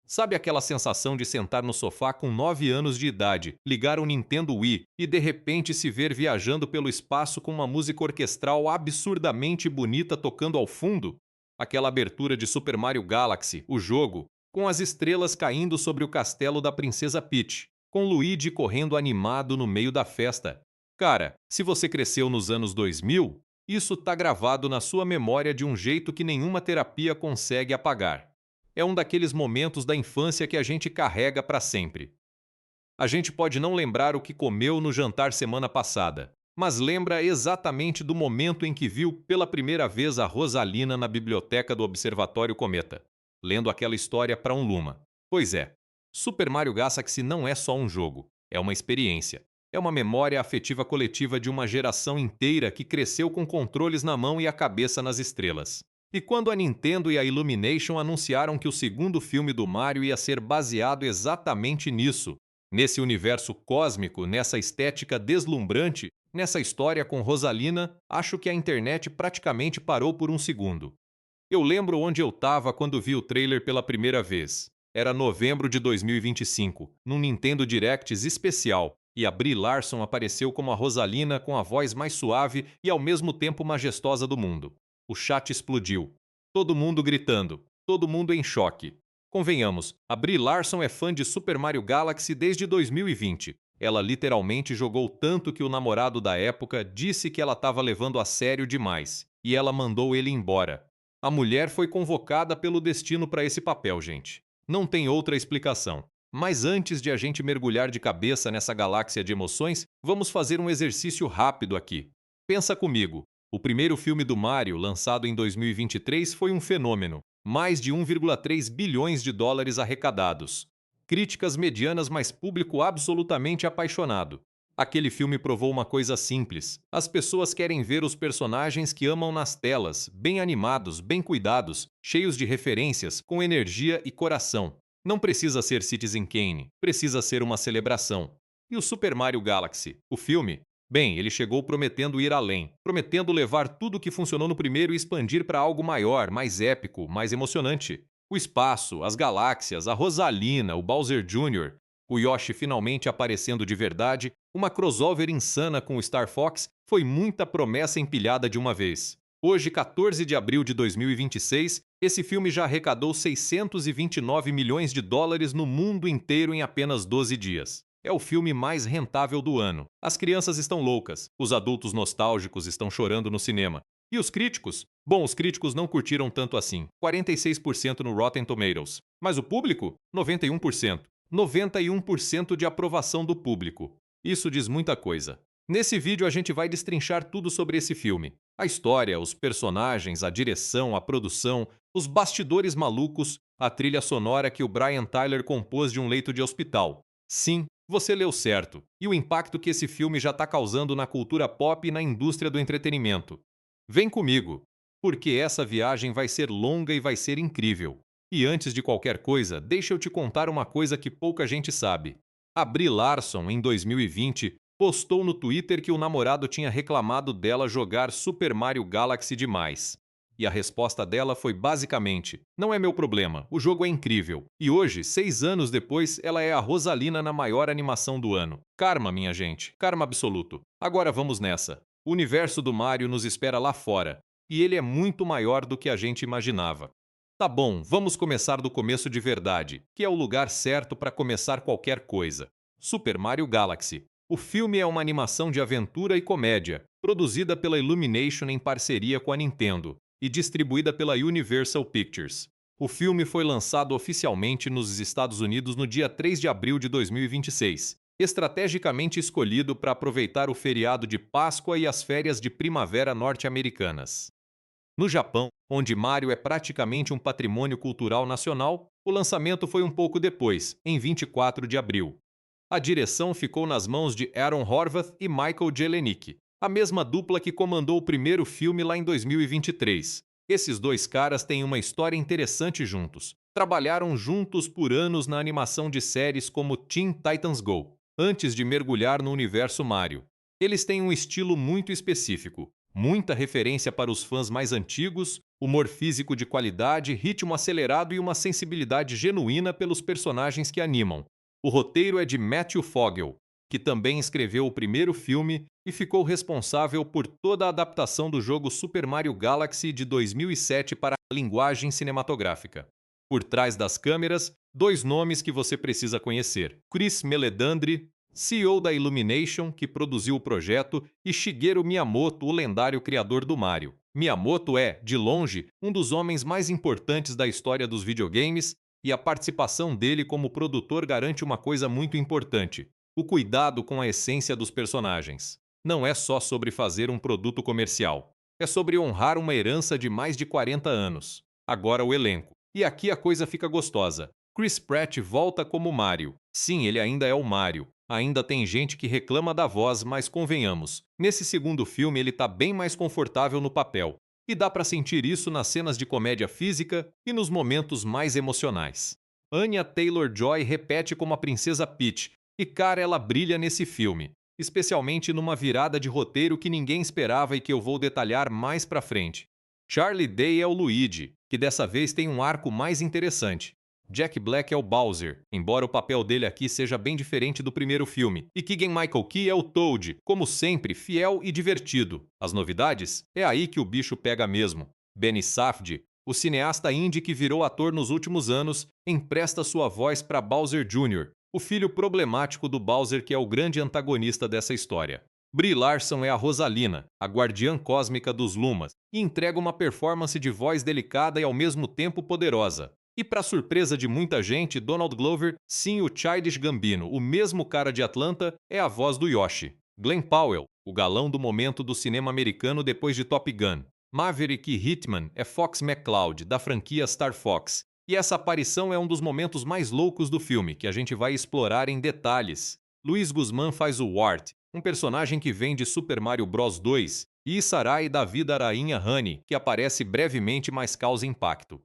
Sabe aquela sensação de sentar no sofá com 9 anos de idade, ligar um Nintendo Wii e de repente se ver viajando pelo espaço com uma música orquestral absurdamente bonita tocando ao fundo? Aquela abertura de Super Mario Galaxy, o jogo, com as estrelas caindo sobre o castelo da Princesa Peach, com Luigi correndo animado no meio da festa. Cara, se você cresceu nos anos 2000, isso tá gravado na sua memória de um jeito que nenhuma terapia consegue apagar. É um daqueles momentos da infância que a gente carrega para sempre. A gente pode não lembrar o que comeu no jantar semana passada, mas lembra exatamente do momento em que viu pela primeira vez a Rosalina na biblioteca do Observatório Cometa, lendo aquela história para um Luma. Pois é, Super Mario Galaxy não é só um jogo, é uma experiência. É uma memória afetiva coletiva de uma geração inteira que cresceu com controles na mão e a cabeça nas estrelas. E quando a Nintendo e a Illumination anunciaram que o segundo filme do Mario ia ser baseado exatamente nisso, nesse universo cósmico, nessa estética deslumbrante, nessa história com Rosalina, acho que a internet praticamente parou por um segundo. Eu lembro onde eu estava quando vi o trailer pela primeira vez. Era novembro de 2025, num Nintendo Directs especial, e a Brie Larson apareceu como a Rosalina com a voz mais suave e ao mesmo tempo majestosa do mundo. O chat explodiu. Todo mundo gritando, todo mundo em choque. Convenhamos, a Brie Larson é fã de Super Mario Galaxy desde 2020. Ela literalmente jogou tanto que o namorado da época disse que ela estava levando a sério demais, e ela mandou ele embora. A mulher foi convocada pelo destino para esse papel, gente. Não tem outra explicação. Mas antes de a gente mergulhar de cabeça nessa galáxia de emoções, vamos fazer um exercício rápido aqui. Pensa comigo. O primeiro filme do Mario, lançado em 2023, foi um fenômeno. Mais de 1,3 bilhões de dólares arrecadados. Críticas medianas, mas público absolutamente apaixonado. Aquele filme provou uma coisa simples. As pessoas querem ver os personagens que amam nas telas, bem animados, bem cuidados, cheios de referências, com energia e coração. Não precisa ser Citizen Kane, precisa ser uma celebração. E o Super Mario Galaxy, o filme? Bem, ele chegou prometendo ir além, prometendo levar tudo que funcionou no primeiro e expandir para algo maior, mais épico, mais emocionante. O espaço, as galáxias, a Rosalina, o Bowser Jr., o Yoshi finalmente aparecendo de verdade, uma crossover insana com o Star Fox, foi muita promessa empilhada de uma vez. Hoje, 14 de abril de 2026, esse filme já arrecadou 629 milhões de dólares no mundo inteiro em apenas 12 dias. É o filme mais rentável do ano. As crianças estão loucas, os adultos nostálgicos estão chorando no cinema. E os críticos? Bom, os críticos não curtiram tanto assim, 46% no Rotten Tomatoes. Mas o público? 91%. 91% de aprovação do público. Isso diz muita coisa. Nesse vídeo a gente vai destrinchar tudo sobre esse filme. A história, os personagens, a direção, a produção, os bastidores malucos, a trilha sonora que o Brian Tyler compôs de um leito de hospital. Sim, você leu certo. E o impacto que esse filme já está causando na cultura pop e na indústria do entretenimento. Vem comigo, porque essa viagem vai ser longa e vai ser incrível. E antes de qualquer coisa, deixa eu te contar uma coisa que pouca gente sabe. A Brie Larson, em 2020, postou no Twitter que o namorado tinha reclamado dela jogar Super Mario Galaxy demais. E a resposta dela foi basicamente: não é meu problema, o jogo é incrível. E hoje, 6 anos depois, ela é a Rosalina na maior animação do ano. Karma, minha gente, karma absoluto. Agora vamos nessa. O universo do Mario nos espera lá fora. E ele é muito maior do que a gente imaginava. Tá bom, vamos começar do começo de verdade, que é o lugar certo para começar qualquer coisa. Super Mario Galaxy. O filme é uma animação de aventura e comédia, produzida pela Illumination em parceria com a Nintendo e distribuída pela Universal Pictures. O filme foi lançado oficialmente nos Estados Unidos no dia 3 de abril de 2026, estrategicamente escolhido para aproveitar o feriado de Páscoa e as férias de primavera norte-americanas. No Japão, onde Mario é praticamente um patrimônio cultural nacional, o lançamento foi um pouco depois, em 24 de abril. A direção ficou nas mãos de Aaron Horvath e Michael Jelenic, a mesma dupla que comandou o primeiro filme lá em 2023. Esses dois caras têm uma história interessante juntos. Trabalharam juntos por anos na animação de séries como Teen Titans Go, antes de mergulhar no universo Mario. Eles têm um estilo muito específico, muita referência para os fãs mais antigos, Humor físico de qualidade, ritmo acelerado e uma sensibilidade genuína pelos personagens que animam. O roteiro é de Matthew Fogel, que também escreveu o primeiro filme e ficou responsável por toda a adaptação do jogo Super Mario Galaxy de 2007 para a linguagem cinematográfica. Por trás das câmeras, dois nomes que você precisa conhecer: Chris Meledandri, CEO da Illumination, que produziu o projeto, e Shigeru Miyamoto, o lendário criador do Mario. Miyamoto é, de longe, um dos homens mais importantes da história dos videogames, e a participação dele como produtor garante uma coisa muito importante: o cuidado com a essência dos personagens. Não é só sobre fazer um produto comercial. É sobre honrar uma herança de mais de 40 anos. Agora o elenco. E aqui a coisa fica gostosa. Chris Pratt volta como Mario. Sim, ele ainda é o Mario. Ainda tem gente que reclama da voz, mas convenhamos, nesse segundo filme ele tá bem mais confortável no papel. E dá pra sentir isso nas cenas de comédia física e nos momentos mais emocionais. Anya Taylor-Joy repete como a Princesa Peach, e cara, ela brilha nesse filme, especialmente numa virada de roteiro que ninguém esperava e que eu vou detalhar mais pra frente. Charlie Day é o Luigi, que dessa vez tem um arco mais interessante. Jack Black é o Bowser, embora o papel dele aqui seja bem diferente do primeiro filme. E Keegan-Michael Key é o Toad, como sempre, fiel e divertido. As novidades? É aí que o bicho pega mesmo. Benny Safdie, o cineasta indie que virou ator nos últimos anos, empresta sua voz para Bowser Jr., o filho problemático do Bowser que é o grande antagonista dessa história. Brie Larson é a Rosalina, a guardiã cósmica dos Lumas, e entrega uma performance de voz delicada e ao mesmo tempo poderosa. E para surpresa de muita gente, Donald Glover, sim, o Childish Gambino, o mesmo cara de Atlanta, é a voz do Yoshi. Glenn Powell, o galão do momento do cinema americano depois de Top Gun. Maverick Hitman é Fox McCloud, da franquia Star Fox. E essa aparição é um dos momentos mais loucos do filme, que a gente vai explorar em detalhes. Luiz Guzmán faz o Wart, um personagem que vem de Super Mario Bros. 2, e Sarai da vida rainha Honey, que aparece brevemente mas causa impacto.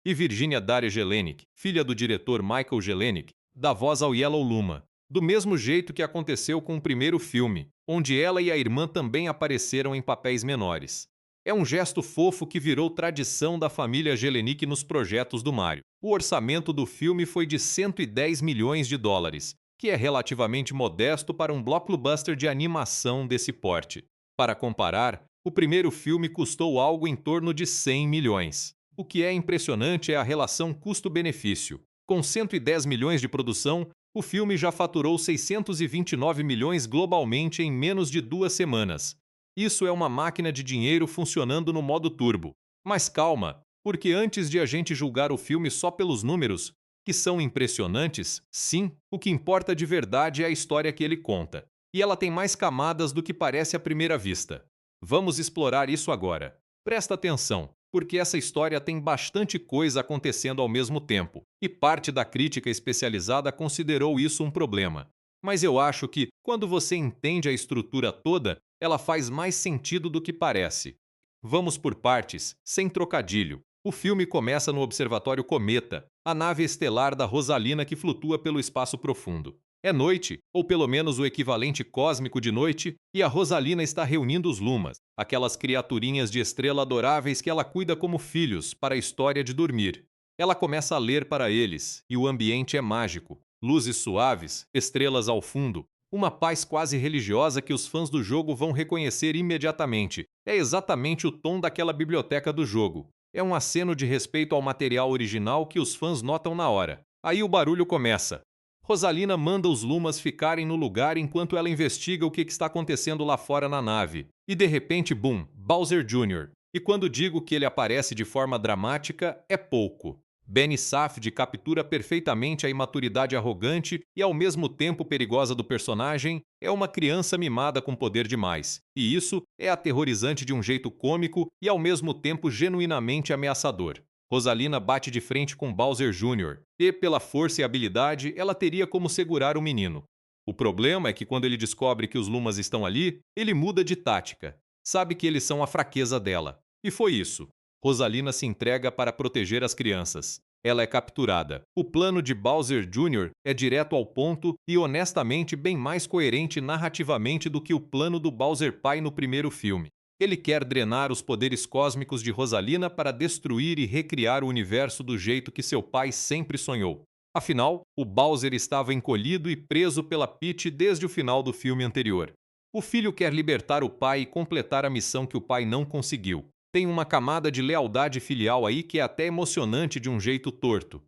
E Virginia Daria Jelenic, filha do diretor Michael Jelenic, dá voz ao Yellow Luma, do mesmo jeito que aconteceu com o primeiro filme, onde ela e a irmã também apareceram em papéis menores. É um gesto fofo que virou tradição da família Jelenic nos projetos do Mario. O orçamento do filme foi de 110 milhões de dólares, que é relativamente modesto para um blockbuster de animação desse porte. Para comparar, o primeiro filme custou algo em torno de 100 milhões. O que é impressionante é a relação custo-benefício. Com 110 milhões de produção, o filme já faturou 629 milhões globalmente em menos de 2 semanas. Isso é uma máquina de dinheiro funcionando no modo turbo. Mas calma, porque antes de a gente julgar o filme só pelos números, que são impressionantes, sim, o que importa de verdade é a história que ele conta. E ela tem mais camadas do que parece à primeira vista. Vamos explorar isso agora. Presta atenção, porque essa história tem bastante coisa acontecendo ao mesmo tempo, e parte da crítica especializada considerou isso um problema. Mas eu acho que, quando você entende a estrutura toda, ela faz mais sentido do que parece. Vamos por partes, sem trocadilho. O filme começa no Observatório Cometa, a nave estelar da Rosalina que flutua pelo espaço profundo. É noite, ou pelo menos o equivalente cósmico de noite, e a Rosalina está reunindo os Lumas, aquelas criaturinhas de estrela adoráveis que ela cuida como filhos para a história de dormir. Ela começa a ler para eles, e o ambiente é mágico. Luzes suaves, estrelas ao fundo, uma paz quase religiosa que os fãs do jogo vão reconhecer imediatamente. É exatamente o tom daquela biblioteca do jogo. É um aceno de respeito ao material original que os fãs notam na hora. Aí o barulho começa. Rosalina manda os Lumas ficarem no lugar enquanto ela investiga o que está acontecendo lá fora na nave. E de repente, bum, Bowser Jr. E quando digo que ele aparece de forma dramática, é pouco. Benny Safdie captura perfeitamente a imaturidade arrogante e ao mesmo tempo perigosa do personagem. É uma criança mimada com poder demais. E isso é aterrorizante de um jeito cômico e ao mesmo tempo genuinamente ameaçador. Rosalina bate de frente com Bowser Jr. e, pela força e habilidade, ela teria como segurar o menino. O problema é que quando ele descobre que os Lumas estão ali, ele muda de tática. Sabe que eles são a fraqueza dela. E foi isso. Rosalina se entrega para proteger as crianças. Ela é capturada. O plano de Bowser Jr. é direto ao ponto e honestamente bem mais coerente narrativamente do que o plano do Bowser pai no primeiro filme. Ele quer drenar os poderes cósmicos de Rosalina para destruir e recriar o universo do jeito que seu pai sempre sonhou. Afinal, o Bowser estava encolhido e preso pela Peach desde o final do filme anterior. O filho quer libertar o pai e completar a missão que o pai não conseguiu. Tem uma camada de lealdade filial aí que é até emocionante de um jeito torto.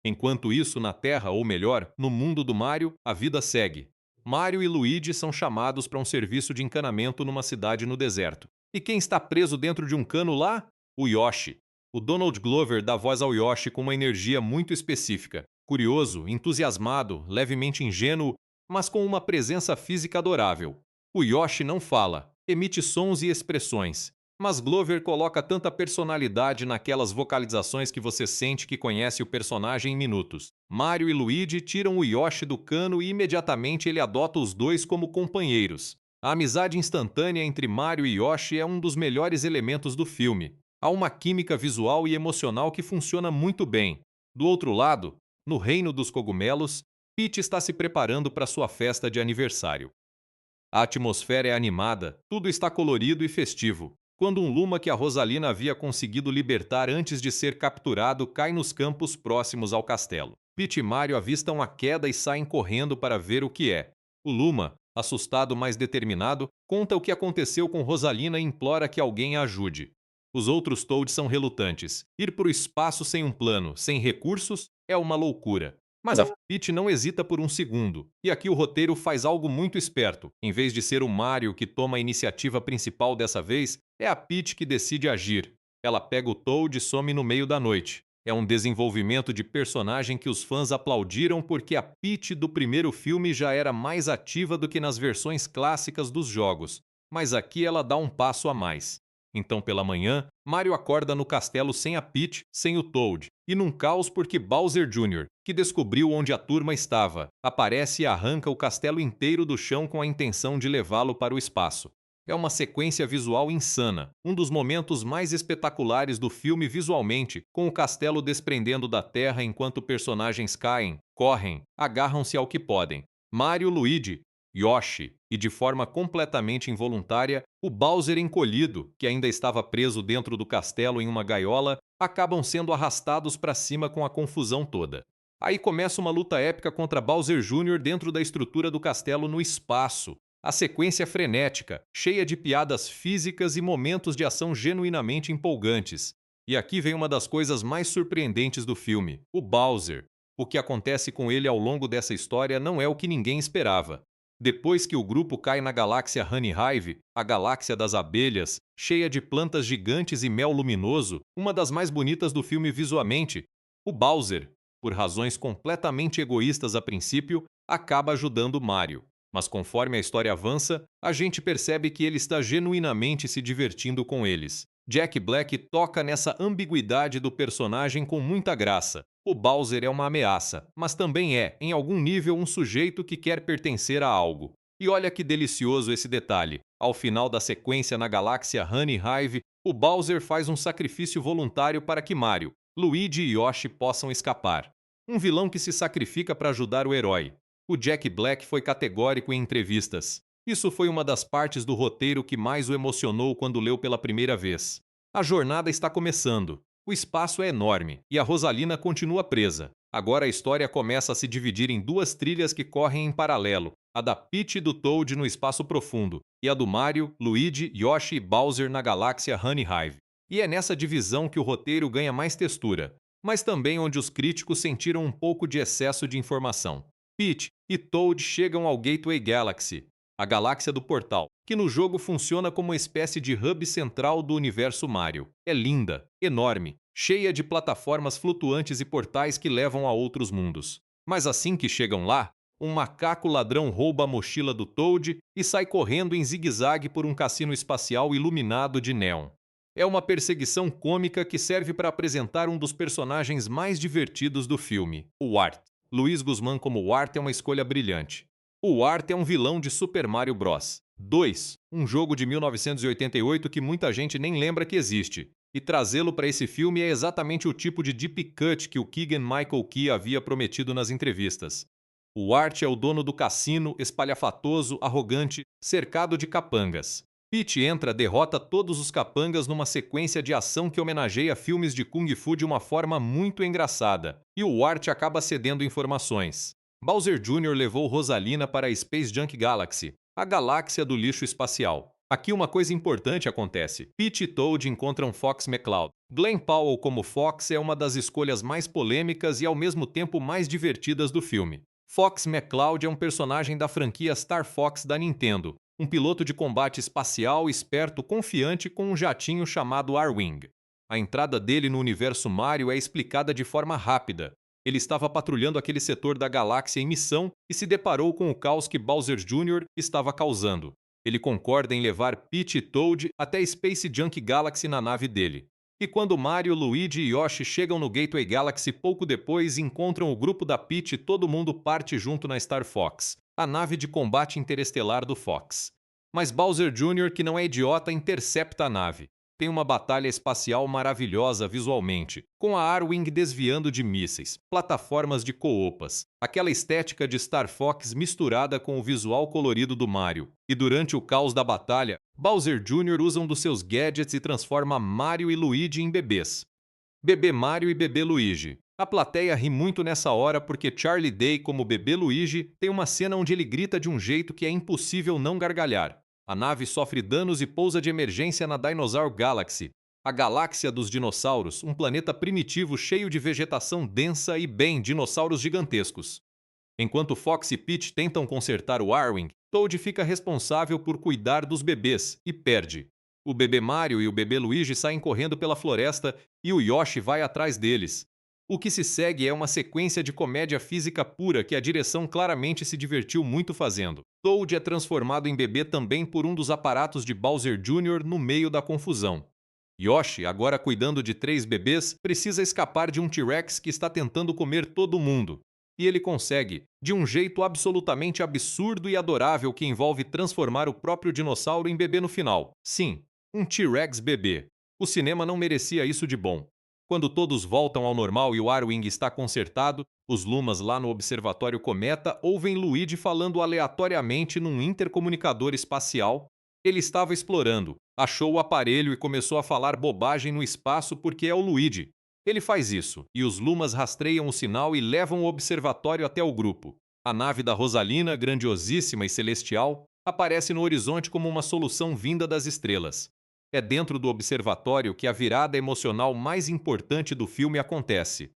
Enquanto isso, na Terra, ou melhor, no mundo do Mario, a vida segue. Mario e Luigi são chamados para um serviço de encanamento numa cidade no deserto. E quem está preso dentro de um cano lá? O Yoshi. O Donald Glover dá voz ao Yoshi com uma energia muito específica. Curioso, entusiasmado, levemente ingênuo, mas com uma presença física adorável. O Yoshi não fala, emite sons e expressões, mas Glover coloca tanta personalidade naquelas vocalizações que você sente que conhece o personagem em minutos. Mario e Luigi tiram o Yoshi do cano e imediatamente ele adota os dois como companheiros. A amizade instantânea entre Mario e Yoshi é um dos melhores elementos do filme. Há uma química visual e emocional que funciona muito bem. Do outro lado, no reino dos cogumelos, Peach está se preparando para sua festa de aniversário. A atmosfera é animada, tudo está colorido e festivo. Quando um Luma que a Rosalina havia conseguido libertar antes de ser capturado cai nos campos próximos ao castelo. Peach e Mario avistam a queda e saem correndo para ver o que é. O Luma, assustado mas determinado, conta o que aconteceu com Rosalina e implora que alguém a ajude. Os outros Toads são relutantes. Ir para o espaço sem um plano, sem recursos, é uma loucura. Mas a Peach não hesita por um segundo, e aqui o roteiro faz algo muito esperto. Em vez de ser o Mario que toma a iniciativa principal dessa vez, é a Peach que decide agir. Ela pega o Toad e some no meio da noite. É um desenvolvimento de personagem que os fãs aplaudiram porque a Peach do primeiro filme já era mais ativa do que nas versões clássicas dos jogos, mas aqui ela dá um passo a mais. Então, pela manhã, Mario acorda no castelo sem a Peach, sem o Toad, e num caos porque Bowser Jr., que descobriu onde a turma estava, aparece e arranca o castelo inteiro do chão com a intenção de levá-lo para o espaço. É uma sequência visual insana, um dos momentos mais espetaculares do filme visualmente, com o castelo desprendendo da terra enquanto personagens caem, correm, agarram-se ao que podem. Mario, Luigi, Yoshi e, de forma completamente involuntária, o Bowser encolhido, que ainda estava preso dentro do castelo em uma gaiola, acabam sendo arrastados para cima com a confusão toda. Aí começa uma luta épica contra Bowser Jr. dentro da estrutura do castelo no espaço. A sequência é frenética, cheia de piadas físicas e momentos de ação genuinamente empolgantes. E aqui vem uma das coisas mais surpreendentes do filme: o Bowser. O que acontece com ele ao longo dessa história não é o que ninguém esperava. Depois que o grupo cai na galáxia Honey Hive, a galáxia das abelhas, cheia de plantas gigantes e mel luminoso, uma das mais bonitas do filme visualmente, o Bowser, por razões completamente egoístas a princípio, acaba ajudando Mario. Mas conforme a história avança, a gente percebe que ele está genuinamente se divertindo com eles. Jack Black toca nessa ambiguidade do personagem com muita graça. O Bowser é uma ameaça, mas também é, em algum nível, um sujeito que quer pertencer a algo. E olha que delicioso esse detalhe. Ao final da sequência na galáxia Honey Hive, o Bowser faz um sacrifício voluntário para que Mario, Luigi e Yoshi possam escapar. Um vilão que se sacrifica para ajudar o herói. O Jack Black foi categórico em entrevistas. Isso foi uma das partes do roteiro que mais o emocionou quando leu pela primeira vez. A jornada está começando. O espaço é enorme e a Rosalina continua presa. Agora a história começa a se dividir em duas trilhas que correm em paralelo, a da Peach e do Toad no espaço profundo, e a do Mario, Luigi, Yoshi e Bowser na galáxia Honey Hive. E é nessa divisão que o roteiro ganha mais textura, mas também onde os críticos sentiram um pouco de excesso de informação. Peach e Toad chegam ao Gateway Galaxy, a galáxia do portal, que no jogo funciona como uma espécie de hub central do universo Mario. É linda, enorme, cheia de plataformas flutuantes e portais que levam a outros mundos. Mas assim que chegam lá, um macaco ladrão rouba a mochila do Toad e sai correndo em zigue-zague por um cassino espacial iluminado de neon. É uma perseguição cômica que serve para apresentar um dos personagens mais divertidos do filme, o Art. Luiz Guzmán como Art é uma escolha brilhante. O Art é um vilão de Super Mario Bros. 2, um jogo de 1988 que muita gente nem lembra que existe. E trazê-lo para esse filme é exatamente o tipo de deep cut que o Keegan-Michael Key havia prometido nas entrevistas. O Art é o dono do cassino, espalhafatoso, arrogante, cercado de capangas. Peach entra, derrota todos os capangas numa sequência de ação que homenageia filmes de Kung Fu de uma forma muito engraçada, e o Wart acaba cedendo informações. Bowser Jr. levou Rosalina para a Space Junk Galaxy, a galáxia do lixo espacial. Aqui uma coisa importante acontece. Peach e Toad encontram Fox McCloud. Glenn Powell como Fox é uma das escolhas mais polêmicas e ao mesmo tempo mais divertidas do filme. Fox McCloud é um personagem da franquia Star Fox da Nintendo, um piloto de combate espacial esperto, confiante com um jatinho chamado R-Wing. A entrada dele no universo Mario é explicada de forma rápida. Ele estava patrulhando aquele setor da galáxia em missão e se deparou com o caos que Bowser Jr. estava causando. Ele concorda em levar Peach e Toad até Space Junk Galaxy na nave dele. E quando Mario, Luigi e Yoshi chegam no Gateway Galaxy pouco depois e encontram o grupo da Peach, todo mundo parte junto na Star Fox, a nave de combate interestelar do Fox. Mas Bowser Jr., que não é idiota, intercepta a nave. Tem uma batalha espacial maravilhosa visualmente, com a R-Wing desviando de mísseis, plataformas de coopas, aquela estética de Star Fox misturada com o visual colorido do Mario. E durante o caos da batalha, Bowser Jr. usa um dos seus gadgets e transforma Mario e Luigi em bebês. Bebê Mario e Bebê Luigi. A plateia ri muito nessa hora porque Charlie Day, como Bebê Luigi, tem uma cena onde ele grita de um jeito que é impossível não gargalhar. A nave sofre danos e pousa de emergência na Dinosaur Galaxy, a galáxia dos dinossauros, um planeta primitivo cheio de vegetação densa e, bem, dinossauros gigantescos. Enquanto Fox e Peach tentam consertar o R-Wing, Toad fica responsável por cuidar dos bebês e perde. O bebê Mario e o bebê Luigi saem correndo pela floresta e o Yoshi vai atrás deles. O que se segue é uma sequência de comédia física pura que a direção claramente se divertiu muito fazendo. Toad é transformado em bebê também por um dos aparatos de Bowser Jr. no meio da confusão. Yoshi, agora cuidando de 3 bebês, precisa escapar de um T-Rex que está tentando comer todo mundo. E ele consegue, de um jeito absolutamente absurdo e adorável que envolve transformar o próprio dinossauro em bebê no final. Sim, um T-Rex bebê. O cinema não merecia isso de bom. Quando todos voltam ao normal e o R-Wing está consertado, os Lumas lá no Observatório Cometa ouvem Luigi falando aleatoriamente num intercomunicador espacial. Ele estava explorando, achou o aparelho e começou a falar bobagem no espaço porque é o Luigi. Ele faz isso, e os Lumas rastreiam o sinal e levam o observatório até o grupo. A nave da Rosalina, grandiosíssima e celestial, aparece no horizonte como uma solução vinda das estrelas. É dentro do observatório que a virada emocional mais importante do filme acontece.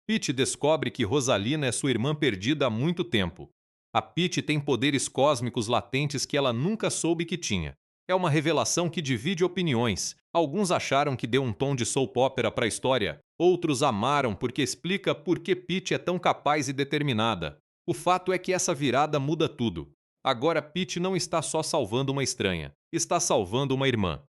Peach descobre que Rosalina é sua irmã perdida há muito tempo. A Peach tem poderes cósmicos latentes que ela nunca soube que tinha. É uma revelação que divide opiniões. Alguns acharam que deu um tom de soap opera para a história, outros amaram porque explica por que Peach é tão capaz e determinada. O fato é que essa virada muda tudo. Agora Peach não está só salvando uma estranha, está salvando uma irmã.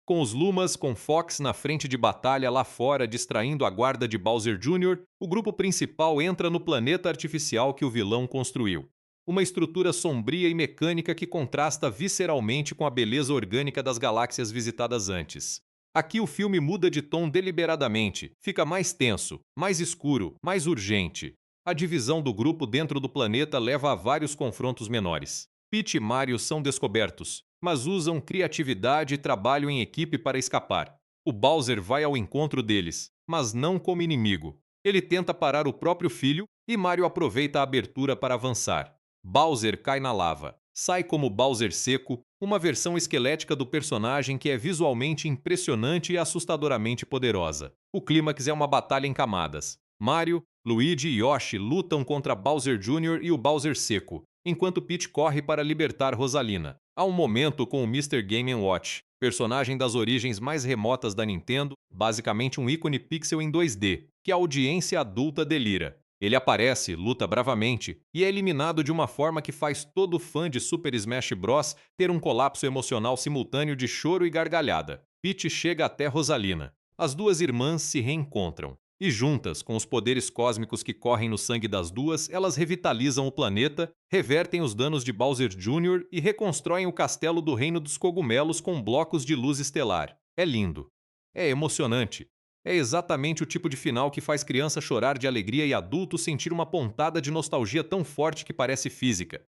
Com os Lumas, com Fox na frente de batalha lá fora distraindo a guarda de Bowser Jr., o grupo principal entra no planeta artificial que o vilão construiu. Uma estrutura sombria e mecânica que contrasta visceralmente com a beleza orgânica das galáxias visitadas antes. Aqui o filme muda de tom deliberadamente, fica mais tenso, mais escuro, mais urgente. A divisão do grupo dentro do planeta leva a vários confrontos menores. Peach e Mario são descobertos, mas usam criatividade e trabalho em equipe para escapar. O Bowser vai ao encontro deles, mas não como inimigo. Ele tenta parar o próprio filho e Mario aproveita a abertura para avançar. Bowser cai na lava. Sai como Bowser seco, uma versão esquelética do personagem que é visualmente impressionante e assustadoramente poderosa. O clímax é uma batalha em camadas. Mario, Luigi e Yoshi lutam contra Bowser Jr. e o Bowser seco, enquanto Peach corre para libertar Rosalina. Há um momento com o Mr. Game & Watch, personagem das origens mais remotas da Nintendo, basicamente um ícone pixel em 2D, que a audiência adulta delira. Ele aparece, luta bravamente e é eliminado de uma forma que faz todo fã de Super Smash Bros. Ter um colapso emocional simultâneo de choro e gargalhada. Peach chega até Rosalina. As duas irmãs se reencontram. E juntas, com os poderes cósmicos que correm no sangue das duas, elas revitalizam o planeta, revertem os danos de Bowser Jr. e reconstroem o castelo do Reino dos Cogumelos com blocos de luz estelar. É lindo. É emocionante. É exatamente o tipo de final que faz criança chorar de alegria e adulto sentir uma pontada de nostalgia tão forte que parece física.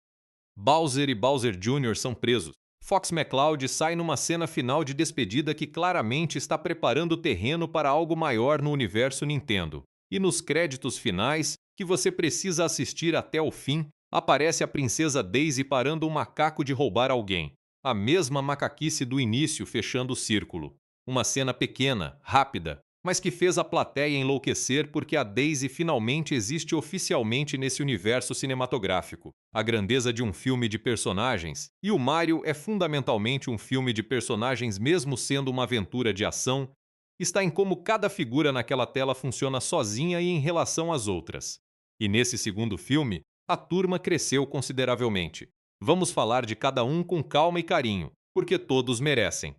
Bowser e Bowser Jr. são presos. Fox McCloud sai numa cena final de despedida que claramente está preparando o terreno para algo maior no universo Nintendo. E nos créditos finais, que você precisa assistir até o fim, aparece a princesa Daisy parando um macaco de roubar alguém. A mesma macaquice do início fechando o círculo. Uma cena pequena, rápida, mas que fez a plateia enlouquecer porque a Daisy finalmente existe oficialmente nesse universo cinematográfico. A grandeza de um filme de personagens, e o Mario é fundamentalmente um filme de personagens mesmo sendo uma aventura de ação, está em como cada figura naquela tela funciona sozinha e em relação às outras. E nesse segundo filme, a turma cresceu consideravelmente. Vamos falar de cada um com calma e carinho, porque todos merecem.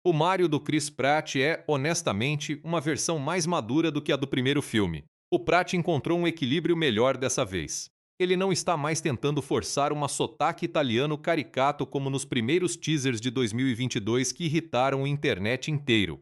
O Mario do Chris Pratt é, honestamente, uma versão mais madura do que a do primeiro filme. O Pratt encontrou um equilíbrio melhor dessa vez. Ele não está mais tentando forçar uma sotaque italiano caricato como nos primeiros teasers de 2022 que irritaram a internet inteiro.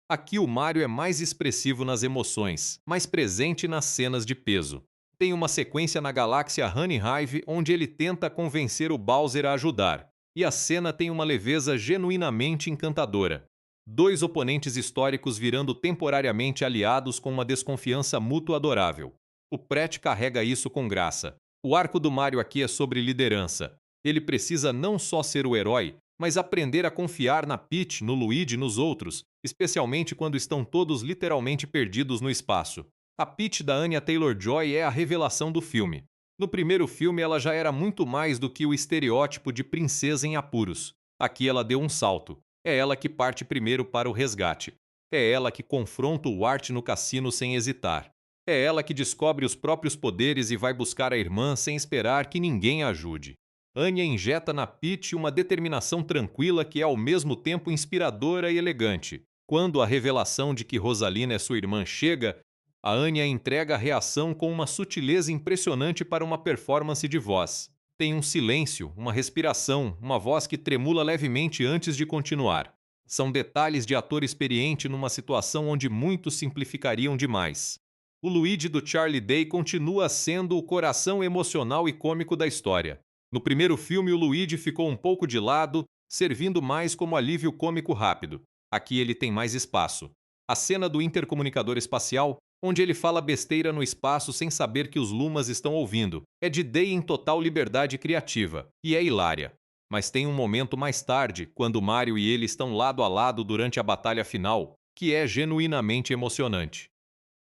Aqui o Mario é mais expressivo nas emoções, mais presente nas cenas de peso. Tem uma sequência na galáxia Honey Hive onde ele tenta convencer o Bowser a ajudar. E a cena tem uma leveza genuinamente encantadora. Dois oponentes históricos virando temporariamente aliados com uma desconfiança mútua adorável. O Pratt carrega isso com graça. O arco do Mario aqui é sobre liderança. Ele precisa não só ser o herói, mas aprender a confiar na Peach, no Luigi e nos outros, especialmente quando estão todos literalmente perdidos no espaço. A Peach da Anya Taylor-Joy é a revelação do filme. No primeiro filme, ela já era muito mais do que o estereótipo de princesa em apuros. Aqui ela deu um salto. É ela que parte primeiro para o resgate. É ela que confronta o Art no cassino sem hesitar. É ela que descobre os próprios poderes e vai buscar a irmã sem esperar que ninguém a ajude. Anya injeta na Peach uma determinação tranquila que é ao mesmo tempo inspiradora e elegante. Quando a revelação de que Rosalina é sua irmã chega, a Anya entrega a reação com uma sutileza impressionante para uma performance de voz. Tem um silêncio, uma respiração, uma voz que tremula levemente antes de continuar. São detalhes de ator experiente numa situação onde muitos simplificariam demais. O Luigi do Charlie Day continua sendo o coração emocional e cômico da história. No primeiro filme, o Luigi ficou um pouco de lado, servindo mais como alívio cômico rápido. Aqui ele tem mais espaço. A cena do intercomunicador espacial, onde ele fala besteira no espaço sem saber que os Lumas estão ouvindo, é de Day em total liberdade criativa, e é hilária. Mas tem um momento mais tarde, quando Mario e ele estão lado a lado durante a batalha final, que é genuinamente emocionante.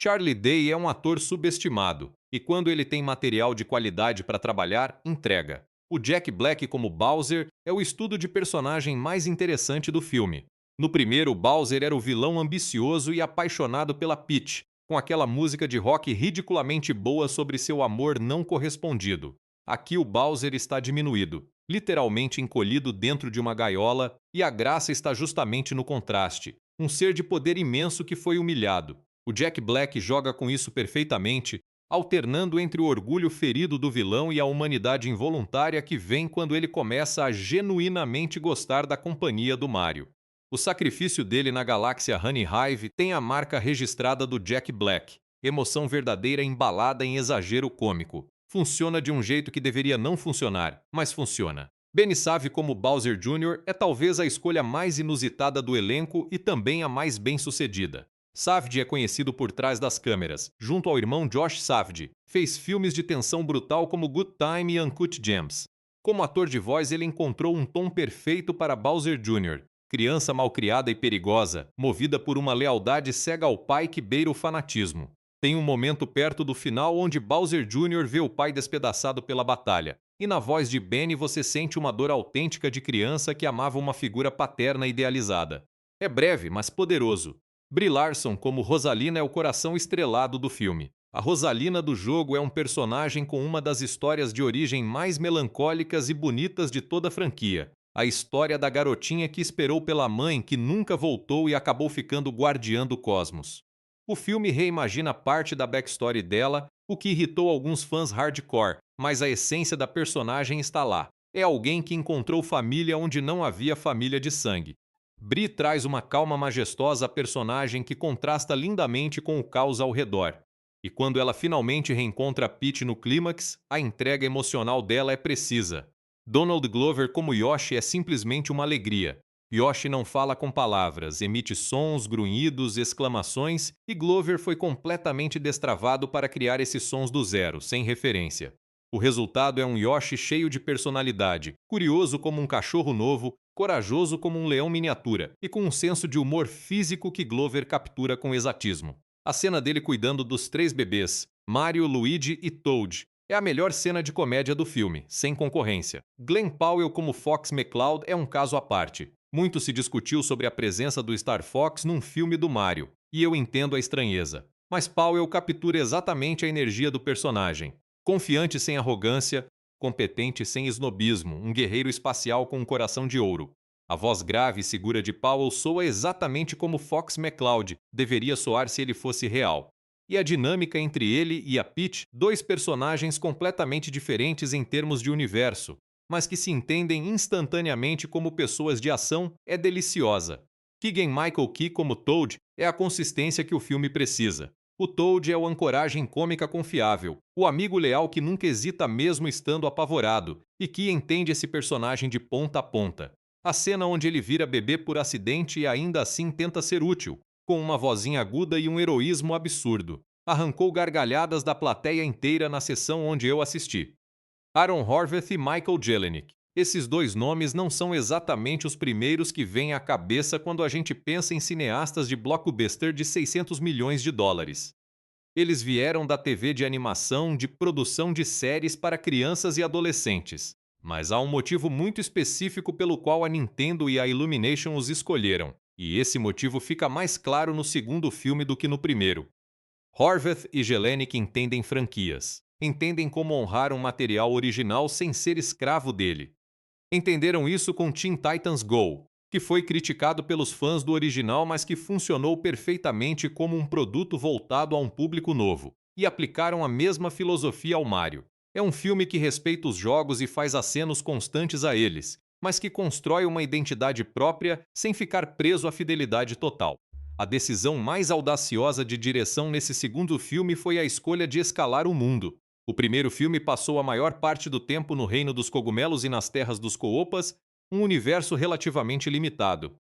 Charlie Day é um ator subestimado, e quando ele tem material de qualidade para trabalhar, entrega. O Jack Black como Bowser é o estudo de personagem mais interessante do filme. No primeiro, Bowser era o vilão ambicioso e apaixonado pela Peach, com aquela música de rock ridiculamente boa sobre seu amor não correspondido. Aqui o Bowser está diminuído, literalmente encolhido dentro de uma gaiola, e a graça está justamente no contraste. Um ser de poder imenso que foi humilhado. O Jack Black joga com isso perfeitamente, alternando entre o orgulho ferido do vilão e a humanidade involuntária que vem quando ele começa a genuinamente gostar da companhia do Mario. O sacrifício dele na galáxia Honey Hive tem a marca registrada do Jack Black, emoção verdadeira embalada em exagero cômico. Funciona de um jeito que deveria não funcionar, mas funciona. Benny Safdie como Bowser Jr. é talvez a escolha mais inusitada do elenco e também a mais bem-sucedida. Safdie é conhecido por trás das câmeras, junto ao irmão Josh Safdie. Fez filmes de tensão brutal como Good Time e Uncut Gems. Como ator de voz, ele encontrou um tom perfeito para Bowser Jr., criança malcriada e perigosa, movida por uma lealdade cega ao pai que beira o fanatismo. Tem um momento perto do final onde Bowser Jr. vê o pai despedaçado pela batalha, e na voz de Benny você sente uma dor autêntica de criança que amava uma figura paterna idealizada. É breve, mas poderoso. Brie Larson como Rosalina é o coração estrelado do filme. A Rosalina do jogo é um personagem com uma das histórias de origem mais melancólicas e bonitas de toda a franquia. A história da garotinha que esperou pela mãe que nunca voltou e acabou ficando guardiã do cosmos. O filme reimagina parte da backstory dela, o que irritou alguns fãs hardcore, mas a essência da personagem está lá. É alguém que encontrou família onde não havia família de sangue. Brie traz uma calma majestosa à personagem que contrasta lindamente com o caos ao redor. E quando ela finalmente reencontra Peach no clímax, a entrega emocional dela é precisa. Donald Glover como Yoshi é simplesmente uma alegria. Yoshi não fala com palavras, emite sons, grunhidos, exclamações, e Glover foi completamente destravado para criar esses sons do zero, sem referência. O resultado é um Yoshi cheio de personalidade, curioso como um cachorro novo, corajoso como um leão miniatura e com um senso de humor físico que Glover captura com exatismo. A cena dele cuidando dos 3 bebês, Mario, Luigi e Toad, é a melhor cena de comédia do filme, sem concorrência. Glenn Powell como Fox McCloud é um caso à parte. Muito se discutiu sobre a presença do Star Fox num filme do Mario, e eu entendo a estranheza. Mas Powell captura exatamente a energia do personagem. Confiante sem arrogância, competente sem esnobismo, um guerreiro espacial com um coração de ouro. A voz grave e segura de Powell soa exatamente como Fox McCloud deveria soar se ele fosse real. E a dinâmica entre ele e a Peach, 2 personagens completamente diferentes em termos de universo, mas que se entendem instantaneamente como pessoas de ação, é deliciosa. Keegan-Michael Key como Toad é a consistência que o filme precisa. O Toad é o ancoragem cômica confiável, o amigo leal que nunca hesita mesmo estando apavorado, e que entende esse personagem de ponta a ponta. A cena onde ele vira bebê por acidente e ainda assim tenta ser útil, com uma vozinha aguda e um heroísmo absurdo, arrancou gargalhadas da plateia inteira na sessão onde eu assisti. Aaron Horvath e Michael Jelenic. Esses 2 nomes não são exatamente os primeiros que vêm à cabeça quando a gente pensa em cineastas de blockbuster de 600 milhões de dólares. Eles vieram da TV de animação de produção de séries para crianças e adolescentes. Mas há um motivo muito específico pelo qual a Nintendo e a Illumination os escolheram, e esse motivo fica mais claro no segundo filme do que no primeiro. Horvath e Jelenic entendem franquias. Entendem como honrar um material original sem ser escravo dele. Entenderam isso com Teen Titans Go, que foi criticado pelos fãs do original, mas que funcionou perfeitamente como um produto voltado a um público novo, e aplicaram a mesma filosofia ao Mario. É um filme que respeita os jogos e faz acenos constantes a eles, mas que constrói uma identidade própria sem ficar preso à fidelidade total. A decisão mais audaciosa de direção nesse segundo filme foi a escolha de escalar o mundo. O primeiro filme passou a maior parte do tempo no reino dos cogumelos e nas terras dos Koopas, um universo relativamente limitado.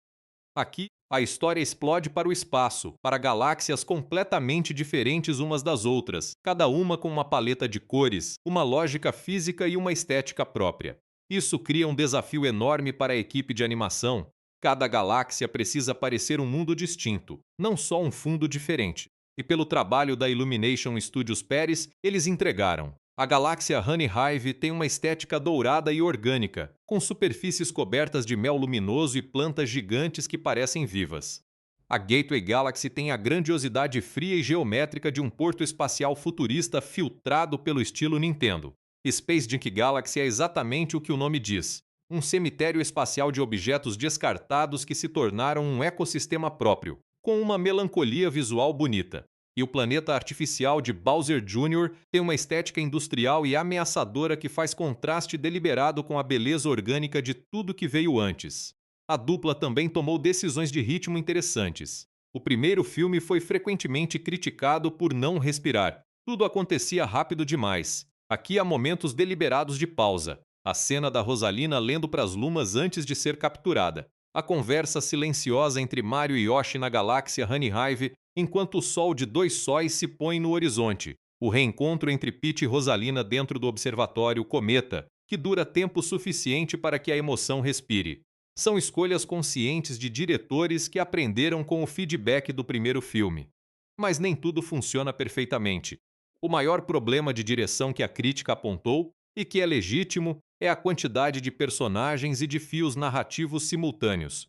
Aqui, a história explode para o espaço, para galáxias completamente diferentes umas das outras, cada uma com uma paleta de cores, uma lógica física e uma estética própria. Isso cria um desafio enorme para a equipe de animação. Cada galáxia precisa parecer um mundo distinto, não só um fundo diferente. E pelo trabalho da Illumination Studios Paris, eles entregaram. A galáxia Honey Hive tem uma estética dourada e orgânica, com superfícies cobertas de mel luminoso e plantas gigantes que parecem vivas. A Gateway Galaxy tem a grandiosidade fria e geométrica de um porto espacial futurista filtrado pelo estilo Nintendo. Space Junk Galaxy é exatamente o que o nome diz. Um cemitério espacial de objetos descartados que se tornaram um ecossistema próprio, com uma melancolia visual bonita. E o planeta artificial de Bowser Jr. tem uma estética industrial e ameaçadora que faz contraste deliberado com a beleza orgânica de tudo que veio antes. A dupla também tomou decisões de ritmo interessantes. O primeiro filme foi frequentemente criticado por não respirar. Tudo acontecia rápido demais. Aqui há momentos deliberados de pausa. A cena da Rosalina lendo para as lumas antes de ser capturada. A conversa silenciosa entre Mario e Yoshi na galáxia Honey Hive, enquanto o sol de 2 sóis se põe no horizonte. O reencontro entre Peach e Rosalina dentro do observatório Cometa, que dura tempo suficiente para que a emoção respire. São escolhas conscientes de diretores que aprenderam com o feedback do primeiro filme. Mas nem tudo funciona perfeitamente. O maior problema de direção que a crítica apontou, e que é legítimo, é a quantidade de personagens e de fios narrativos simultâneos.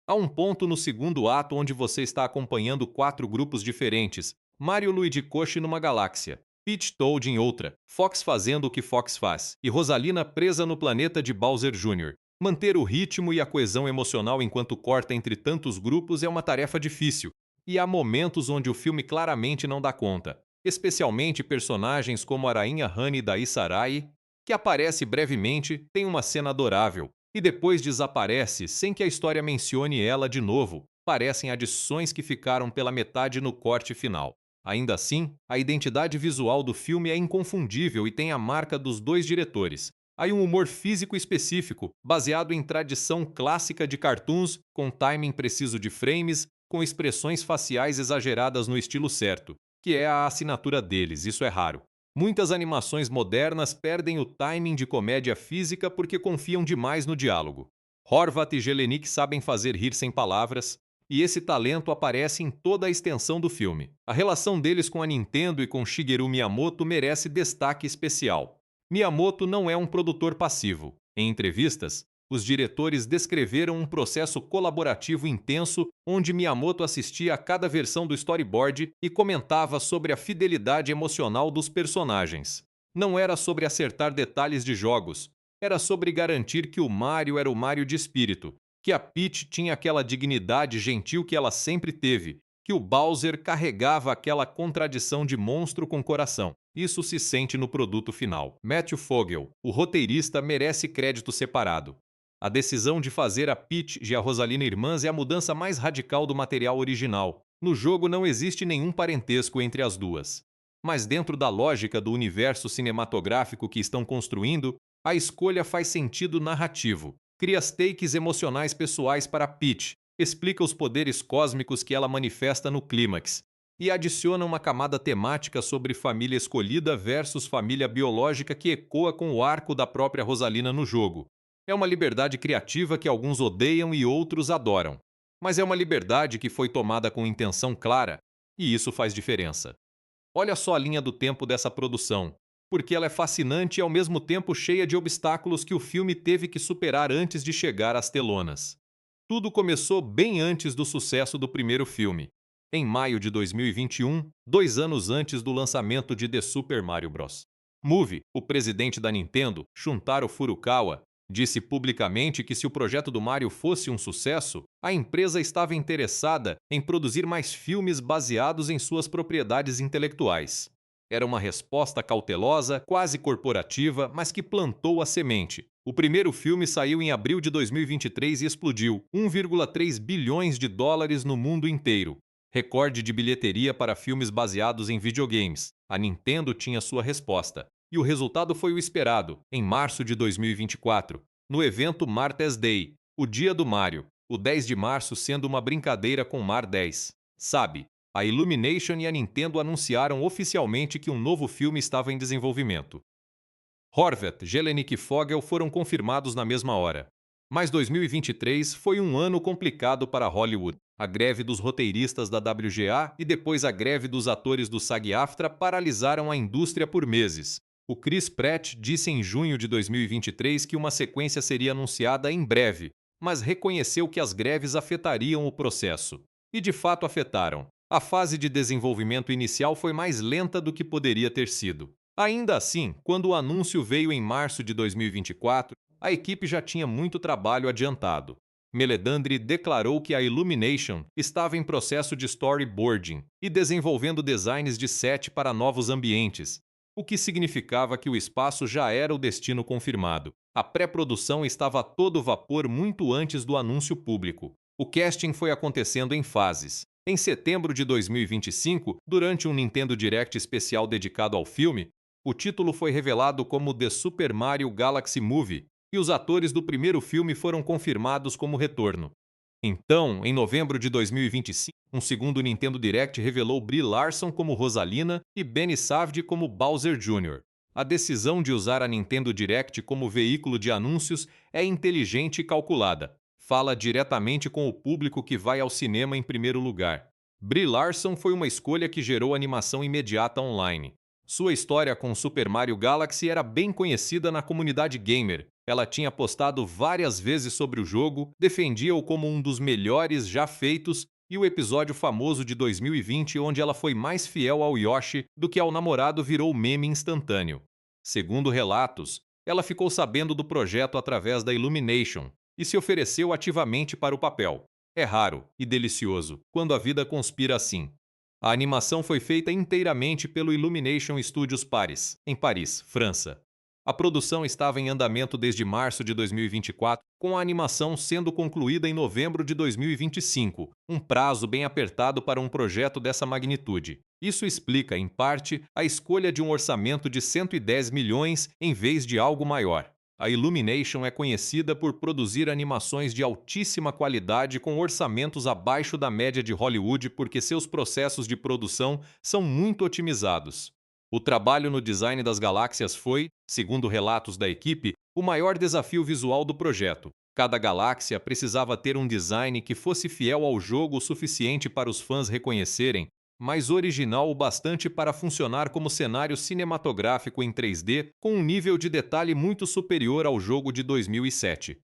Há um ponto no segundo ato onde você está acompanhando 4 grupos diferentes: Mario, Luigi, Yoshi numa galáxia, Peach, Toad em outra, Fox fazendo o que Fox faz, e Rosalina presa no planeta de Bowser Jr. Manter o ritmo e a coesão emocional enquanto corta entre tantos grupos é uma tarefa difícil, e há momentos onde o filme claramente não dá conta, especialmente personagens como a Rainha Honey da Sarai, que aparece brevemente, tem uma cena adorável, e depois desaparece sem que a história mencione ela de novo. Parecem adições que ficaram pela metade no corte final. Ainda assim, a identidade visual do filme é inconfundível e tem a marca dos 2 diretores. Há um humor físico específico, baseado em tradição clássica de cartoons, com timing preciso de frames, com expressões faciais exageradas no estilo certo, que é a assinatura deles, isso é raro. Muitas animações modernas perdem o timing de comédia física porque confiam demais no diálogo. Horvath e Jelenic sabem fazer rir sem palavras, e esse talento aparece em toda a extensão do filme. A relação deles com a Nintendo e com Shigeru Miyamoto merece destaque especial. Miyamoto não é um produtor passivo. Em entrevistas, os diretores descreveram um processo colaborativo intenso onde Miyamoto assistia a cada versão do storyboard e comentava sobre a fidelidade emocional dos personagens. Não era sobre acertar detalhes de jogos, era sobre garantir que o Mario era o Mario de espírito, que a Peach tinha aquela dignidade gentil que ela sempre teve, que o Bowser carregava aquela contradição de monstro com coração. Isso se sente no produto final. Matthew Fogel, o roteirista, merece crédito separado. A decisão de fazer a Peach e a Rosalina irmãs é a mudança mais radical do material original. No jogo não existe nenhum parentesco entre as duas. Mas dentro da lógica do universo cinematográfico que estão construindo, a escolha faz sentido narrativo. Cria takes emocionais pessoais para Peach, explica os poderes cósmicos que ela manifesta no clímax, e adiciona uma camada temática sobre família escolhida versus família biológica que ecoa com o arco da própria Rosalina no jogo. É uma liberdade criativa que alguns odeiam e outros adoram. Mas é uma liberdade que foi tomada com intenção clara, e isso faz diferença. Olha só a linha do tempo dessa produção, porque ela é fascinante e ao mesmo tempo cheia de obstáculos que o filme teve que superar antes de chegar às telonas. Tudo começou bem antes do sucesso do primeiro filme. Em maio de 2021, 2 anos antes do lançamento de The Super Mario Bros. Movie, o presidente da Nintendo, Shuntaro Furukawa, disse publicamente que se o projeto do Mario fosse um sucesso, a empresa estava interessada em produzir mais filmes baseados em suas propriedades intelectuais. Era uma resposta cautelosa, quase corporativa, mas que plantou a semente. O primeiro filme saiu em abril de 2023 e explodiu 1,3 bilhões de dólares no mundo inteiro. Recorde de bilheteria para filmes baseados em videogames. A Nintendo tinha sua resposta. E o resultado foi o esperado, em março de 2024, no evento Martha's Day, o Dia do Mario, o 10 de março sendo uma brincadeira com Mar 10. Sabe, a Illumination e a Nintendo anunciaram oficialmente que um novo filme estava em desenvolvimento. Horvath, Jelenic e Fogel foram confirmados na mesma hora. Mas 2023 foi um ano complicado para Hollywood. A greve dos roteiristas da WGA e depois a greve dos atores do SAG-AFTRA paralisaram a indústria por meses. O Chris Pratt disse em junho de 2023 que uma sequência seria anunciada em breve, mas reconheceu que as greves afetariam o processo. E de fato afetaram. A fase de desenvolvimento inicial foi mais lenta do que poderia ter sido. Ainda assim, quando o anúncio veio em março de 2024, a equipe já tinha muito trabalho adiantado. Meledandri declarou que a Illumination estava em processo de storyboarding e desenvolvendo designs de set para novos ambientes, o que significava que o espaço já era o destino confirmado. A pré-produção estava a todo vapor muito antes do anúncio público. O casting foi acontecendo em fases. Em setembro de 2025, durante um Nintendo Direct especial dedicado ao filme, o título foi revelado como The Super Mario Galaxy Movie, e os atores do primeiro filme foram confirmados como retorno. Então, em novembro de 2025, um segundo Nintendo Direct revelou Brie Larson como Rosalina e Benny Safdie como Bowser Jr. A decisão de usar a Nintendo Direct como veículo de anúncios é inteligente e calculada. Fala diretamente com o público que vai ao cinema em primeiro lugar. Brie Larson foi uma escolha que gerou animação imediata online. Sua história com Super Mario Galaxy era bem conhecida na comunidade gamer. Ela tinha postado várias vezes sobre o jogo, defendia-o como um dos melhores já feitos, e o episódio famoso de 2020 onde ela foi mais fiel ao Yoshi do que ao namorado virou meme instantâneo. Segundo relatos, ela ficou sabendo do projeto através da Illumination e se ofereceu ativamente para o papel. É raro e delicioso quando a vida conspira assim. A animação foi feita inteiramente pelo Illumination Studios Paris, em Paris, França. A produção estava em andamento desde março de 2024, com a animação sendo concluída em novembro de 2025, um prazo bem apertado para um projeto dessa magnitude. Isso explica, em parte, a escolha de um orçamento de 110 milhões em vez de algo maior. A Illumination é conhecida por produzir animações de altíssima qualidade com orçamentos abaixo da média de Hollywood porque seus processos de produção são muito otimizados. O trabalho no design das galáxias foi, segundo relatos da equipe, o maior desafio visual do projeto. Cada galáxia precisava ter um design que fosse fiel ao jogo o suficiente para os fãs reconhecerem, mas original o bastante para funcionar como cenário cinematográfico em 3D com um nível de detalhe muito superior ao jogo de 2007.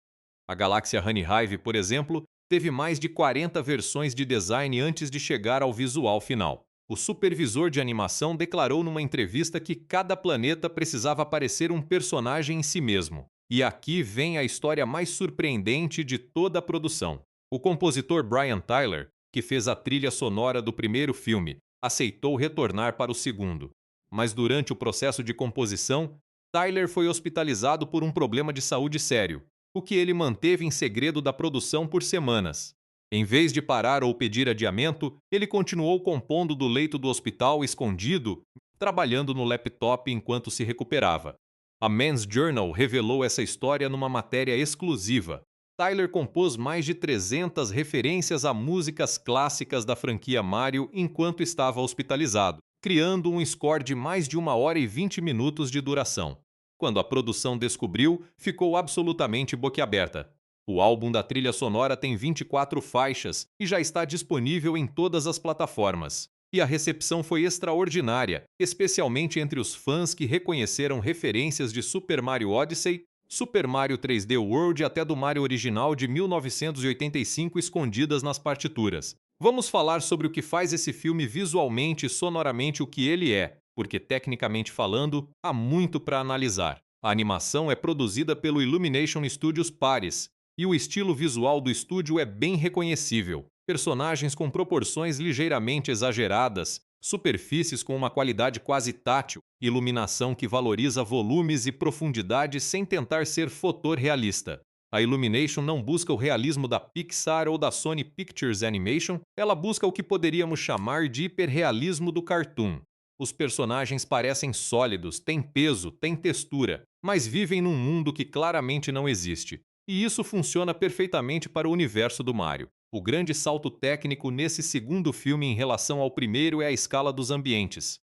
A galáxia Honeyhive, por exemplo, teve mais de 40 versões de design antes de chegar ao visual final. O supervisor de animação declarou numa entrevista que cada planeta precisava parecer um personagem em si mesmo. E aqui vem a história mais surpreendente de toda a produção. O compositor Brian Tyler, que fez a trilha sonora do primeiro filme, aceitou retornar para o segundo. Mas durante o processo de composição, Tyler foi hospitalizado por um problema de saúde sério, o que ele manteve em segredo da produção por semanas. Em vez de parar ou pedir adiamento, ele continuou compondo do leito do hospital escondido, trabalhando no laptop enquanto se recuperava. A Men's Journal revelou essa história numa matéria exclusiva. Tyler compôs mais de 300 referências a músicas clássicas da franquia Mario enquanto estava hospitalizado, criando um score de mais de 1 hora e 20 minutos de duração. Quando a produção descobriu, ficou absolutamente boquiaberta. O álbum da trilha sonora tem 24 faixas e já está disponível em todas as plataformas. E a recepção foi extraordinária, especialmente entre os fãs que reconheceram referências de Super Mario Odyssey, Super Mario 3D World e até do Mario original de 1985 escondidas nas partituras. Vamos falar sobre o que faz esse filme visualmente e sonoramente o que ele é, porque tecnicamente falando, há muito para analisar. A animação é produzida pelo Illumination Studios Paris, e o estilo visual do estúdio é bem reconhecível. Personagens com proporções ligeiramente exageradas, superfícies com uma qualidade quase tátil, iluminação que valoriza volumes e profundidade sem tentar ser fotorrealista. A Illumination não busca o realismo da Pixar ou da Sony Pictures Animation, ela busca o que poderíamos chamar de hiperrealismo do cartoon. Os personagens parecem sólidos, têm peso, têm textura, mas vivem num mundo que claramente não existe. E isso funciona perfeitamente para o universo do Mario. O grande salto técnico nesse segundo filme em relação ao primeiro é a escala dos ambientes.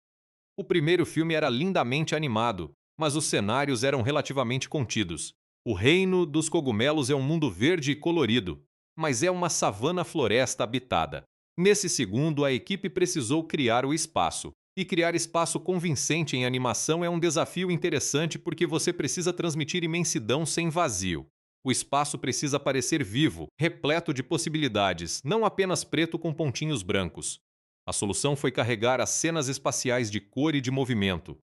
O primeiro filme era lindamente animado, mas os cenários eram relativamente contidos. O reino dos cogumelos é um mundo verde e colorido, mas é uma savana-floresta habitada. Nesse segundo, a equipe precisou criar o espaço. E criar espaço convincente em animação é um desafio interessante porque você precisa transmitir imensidão sem vazio. O espaço precisa parecer vivo, repleto de possibilidades, não apenas preto com pontinhos brancos. A solução foi carregar as cenas espaciais de cor e de movimento.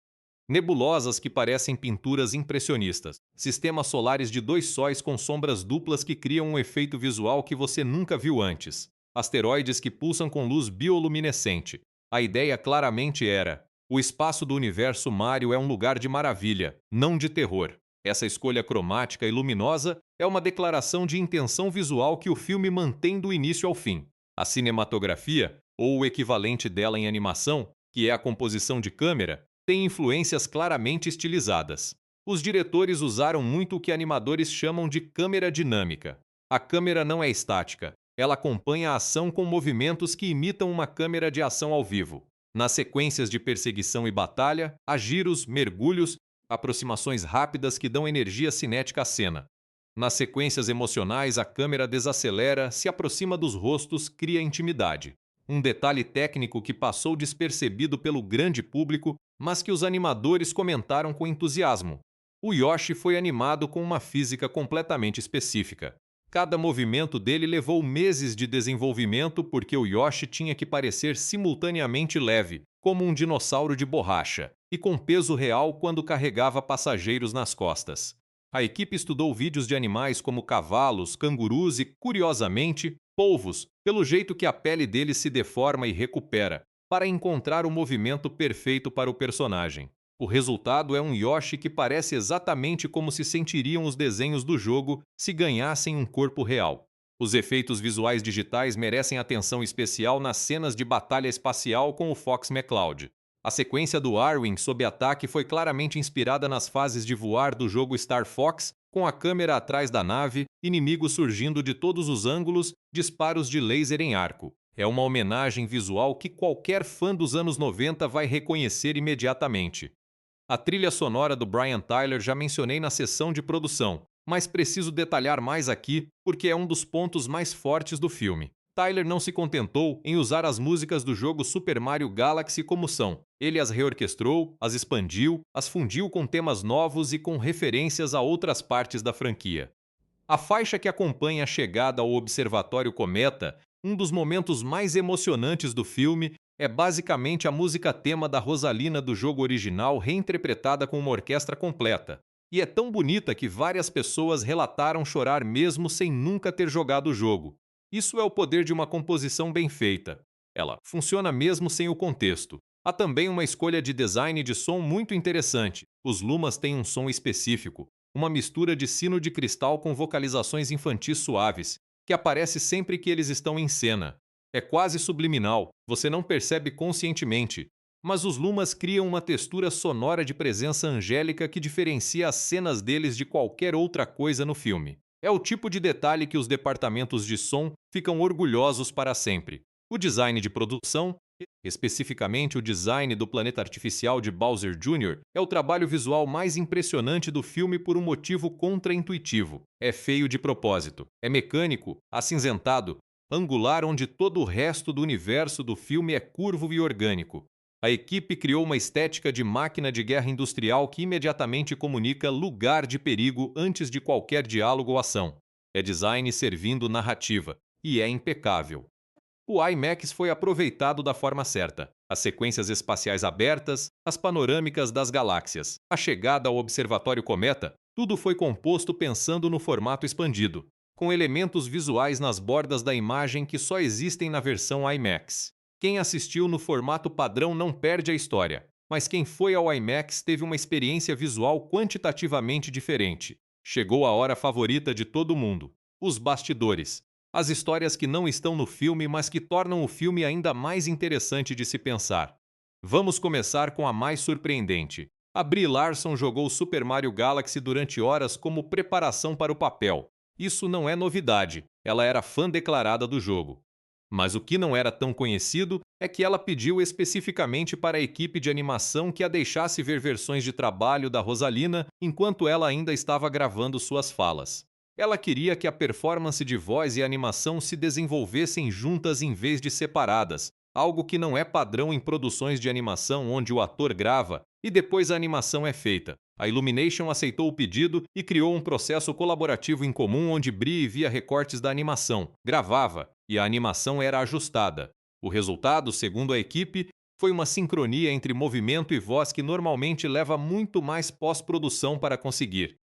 Nebulosas que parecem pinturas impressionistas. Sistemas solares de 2 sóis com sombras duplas que criam um efeito visual que você nunca viu antes. Asteroides que pulsam com luz bioluminescente. A ideia claramente era: o espaço do universo Mario é um lugar de maravilha, não de terror. Essa escolha cromática e luminosa é uma declaração de intenção visual que o filme mantém do início ao fim. A cinematografia, ou o equivalente dela em animação, que é a composição de câmera, tem influências claramente estilizadas. Os diretores usaram muito o que animadores chamam de câmera dinâmica. A câmera não é estática, ela acompanha a ação com movimentos que imitam uma câmera de ação ao vivo. Nas sequências de perseguição e batalha, há giros, mergulhos, aproximações rápidas que dão energia cinética à cena. Nas sequências emocionais, a câmera desacelera, se aproxima dos rostos, cria intimidade. Um detalhe técnico que passou despercebido pelo grande público, mas que os animadores comentaram com entusiasmo. O Yoshi foi animado com uma física completamente específica. Cada movimento dele levou meses de desenvolvimento porque o Yoshi tinha que parecer simultaneamente leve, como um dinossauro de borracha, e com peso real quando carregava passageiros nas costas. A equipe estudou vídeos de animais como cavalos, cangurus e, curiosamente, polvos, pelo jeito que a pele deles se deforma e recupera, para encontrar o movimento perfeito para o personagem. O resultado é um Yoshi que parece exatamente como se sentiriam os desenhos do jogo se ganhassem um corpo real. Os efeitos visuais digitais merecem atenção especial nas cenas de batalha espacial com o Fox McCloud. A sequência do Arwen sob ataque foi claramente inspirada nas fases de voar do jogo Star Fox, com a câmera atrás da nave, inimigos surgindo de todos os ângulos, disparos de laser em arco. É uma homenagem visual que qualquer fã dos anos 90 vai reconhecer imediatamente. A trilha sonora do Brian Tyler já mencionei na sessão de produção, mas preciso detalhar mais aqui porque é um dos pontos mais fortes do filme. Tyler não se contentou em usar as músicas do jogo Super Mario Galaxy como são. Ele as reorquestrou, as expandiu, as fundiu com temas novos e com referências a outras partes da franquia. A faixa que acompanha a chegada ao Observatório Cometa, um dos momentos mais emocionantes do filme, é basicamente a música tema da Rosalina do jogo original reinterpretada com uma orquestra completa. E é tão bonita que várias pessoas relataram chorar mesmo sem nunca ter jogado o jogo. Isso é o poder de uma composição bem feita. Ela funciona mesmo sem o contexto. Há também uma escolha de design de som muito interessante. Os Lumas têm um som específico, uma mistura de sino de cristal com vocalizações infantis suaves, que aparece sempre que eles estão em cena. É quase subliminal, você não percebe conscientemente, mas os Lumas criam uma textura sonora de presença angélica que diferencia as cenas deles de qualquer outra coisa no filme. É o tipo de detalhe que os departamentos de som ficam orgulhosos para sempre. O design de produção, especificamente o design do planeta artificial de Bowser Jr., é o trabalho visual mais impressionante do filme por um motivo contraintuitivo. É feio de propósito, é mecânico, acinzentado, angular onde todo o resto do universo do filme é curvo e orgânico. A equipe criou uma estética de máquina de guerra industrial que imediatamente comunica lugar de perigo antes de qualquer diálogo ou ação. É design servindo narrativa, e é impecável. O IMAX foi aproveitado da forma certa. As sequências espaciais abertas, as panorâmicas das galáxias, a chegada ao Observatório Cometa, tudo foi composto pensando no formato expandido, com elementos visuais nas bordas da imagem que só existem na versão IMAX. Quem assistiu no formato padrão não perde a história, mas quem foi ao IMAX teve uma experiência visual quantitativamente diferente. Chegou a hora favorita de todo mundo: os bastidores. As histórias que não estão no filme, mas que tornam o filme ainda mais interessante de se pensar. Vamos começar com a mais surpreendente. A Brie Larson jogou Super Mario Galaxy durante horas como preparação para o papel. Isso não é novidade, ela era fã declarada do jogo. Mas o que não era tão conhecido é que ela pediu especificamente para a equipe de animação que a deixasse ver versões de trabalho da Rosalina enquanto ela ainda estava gravando suas falas. Ela queria que a performance de voz e a animação se desenvolvessem juntas em vez de separadas, algo que não é padrão em produções de animação onde o ator grava e depois a animação é feita. A Illumination aceitou o pedido e criou um processo colaborativo em comum onde Brie via recortes da animação, gravava e a animação era ajustada. O resultado, segundo a equipe, foi uma sincronia entre movimento e voz que normalmente leva muito mais pós-produção para conseguir.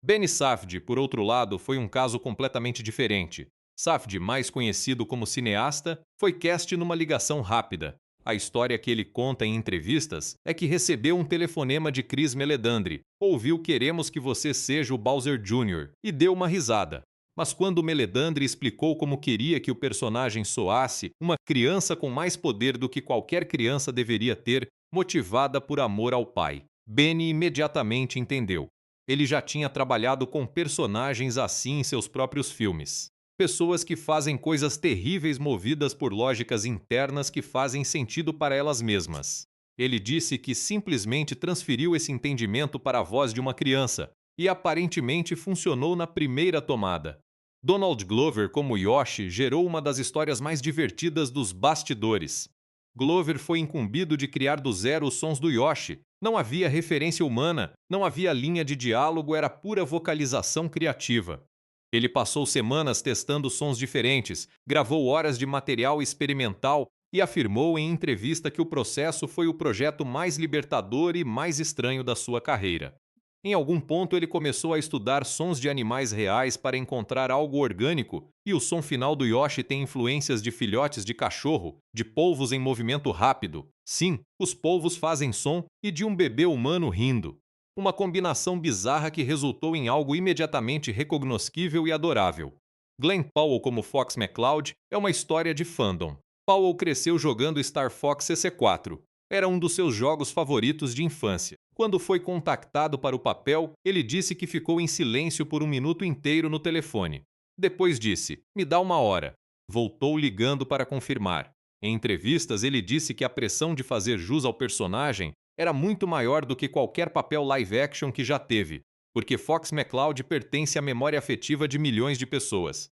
Benny Safdie, por outro lado, foi um caso completamente diferente. Safdie, mais conhecido como cineasta, foi cast numa ligação rápida. A história que ele conta em entrevistas é que recebeu um telefonema de Chris Meledandri, ouviu "Queremos que você seja o Bowser Jr." e deu uma risada. Mas quando Meledandri explicou como queria que o personagem soasse, uma criança com mais poder do que qualquer criança deveria ter, motivada por amor ao pai, Benny imediatamente entendeu. Ele já tinha trabalhado com personagens assim em seus próprios filmes. Pessoas que fazem coisas terríveis movidas por lógicas internas que fazem sentido para elas mesmas. Ele disse que simplesmente transferiu esse entendimento para a voz de uma criança, e aparentemente funcionou na primeira tomada. Donald Glover como Yoshi gerou uma das histórias mais divertidas dos bastidores. Glover foi incumbido de criar do zero os sons do Yoshi. Não havia referência humana, não havia linha de diálogo, era pura vocalização criativa. Ele passou semanas testando sons diferentes, gravou horas de material experimental e afirmou em entrevista que o processo foi o projeto mais libertador e mais estranho da sua carreira. Em algum ponto ele começou a estudar sons de animais reais para encontrar algo orgânico, e o som final do Yoshi tem influências de filhotes de cachorro, de polvos em movimento rápido. Sim, os polvos fazem som e de um bebê humano rindo. Uma combinação bizarra que resultou em algo imediatamente recognoscível e adorável. Glenn Powell como Fox McCloud é uma história de fandom. Powell cresceu jogando Star Fox CC4. Era um dos seus jogos favoritos de infância. Quando foi contactado para o papel, ele disse que ficou em silêncio por um minuto inteiro no telefone. Depois disse: "Me dá uma hora." Voltou ligando para confirmar. Em entrevistas, ele disse que a pressão de fazer jus ao personagem era muito maior do que qualquer papel live action que já teve, porque Fox McCloud pertence à memória afetiva de milhões de pessoas.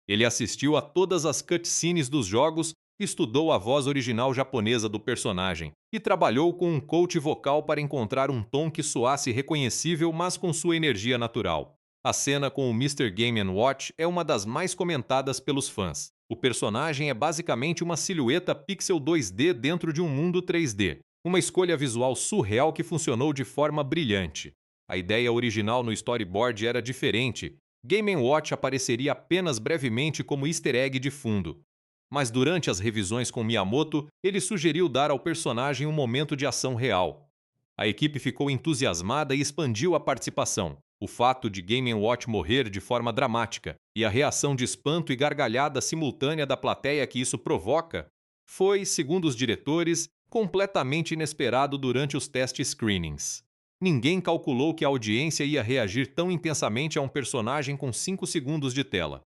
Ele assistiu a todas as cutscenes dos jogos, estudou a voz original japonesa do personagem e trabalhou com um coach vocal para encontrar um tom que soasse reconhecível, mas com sua energia natural. A cena com o Mr. Game & Watch é uma das mais comentadas pelos fãs. O personagem é basicamente uma silhueta pixel 2D dentro de um mundo 3D, uma escolha visual surreal que funcionou de forma brilhante. A ideia original no storyboard era diferente. Game & Watch apareceria apenas brevemente como easter egg de fundo. Mas durante as revisões com Miyamoto, ele sugeriu dar ao personagem um momento de ação real. A equipe ficou entusiasmada e expandiu a participação. O fato de Game & Watch morrer de forma dramática e a reação de espanto e gargalhada simultânea da plateia que isso provoca foi, segundo os diretores, completamente inesperado durante os test screenings. Ninguém calculou que a audiência ia reagir tão intensamente a um personagem com 5 segundos de tela.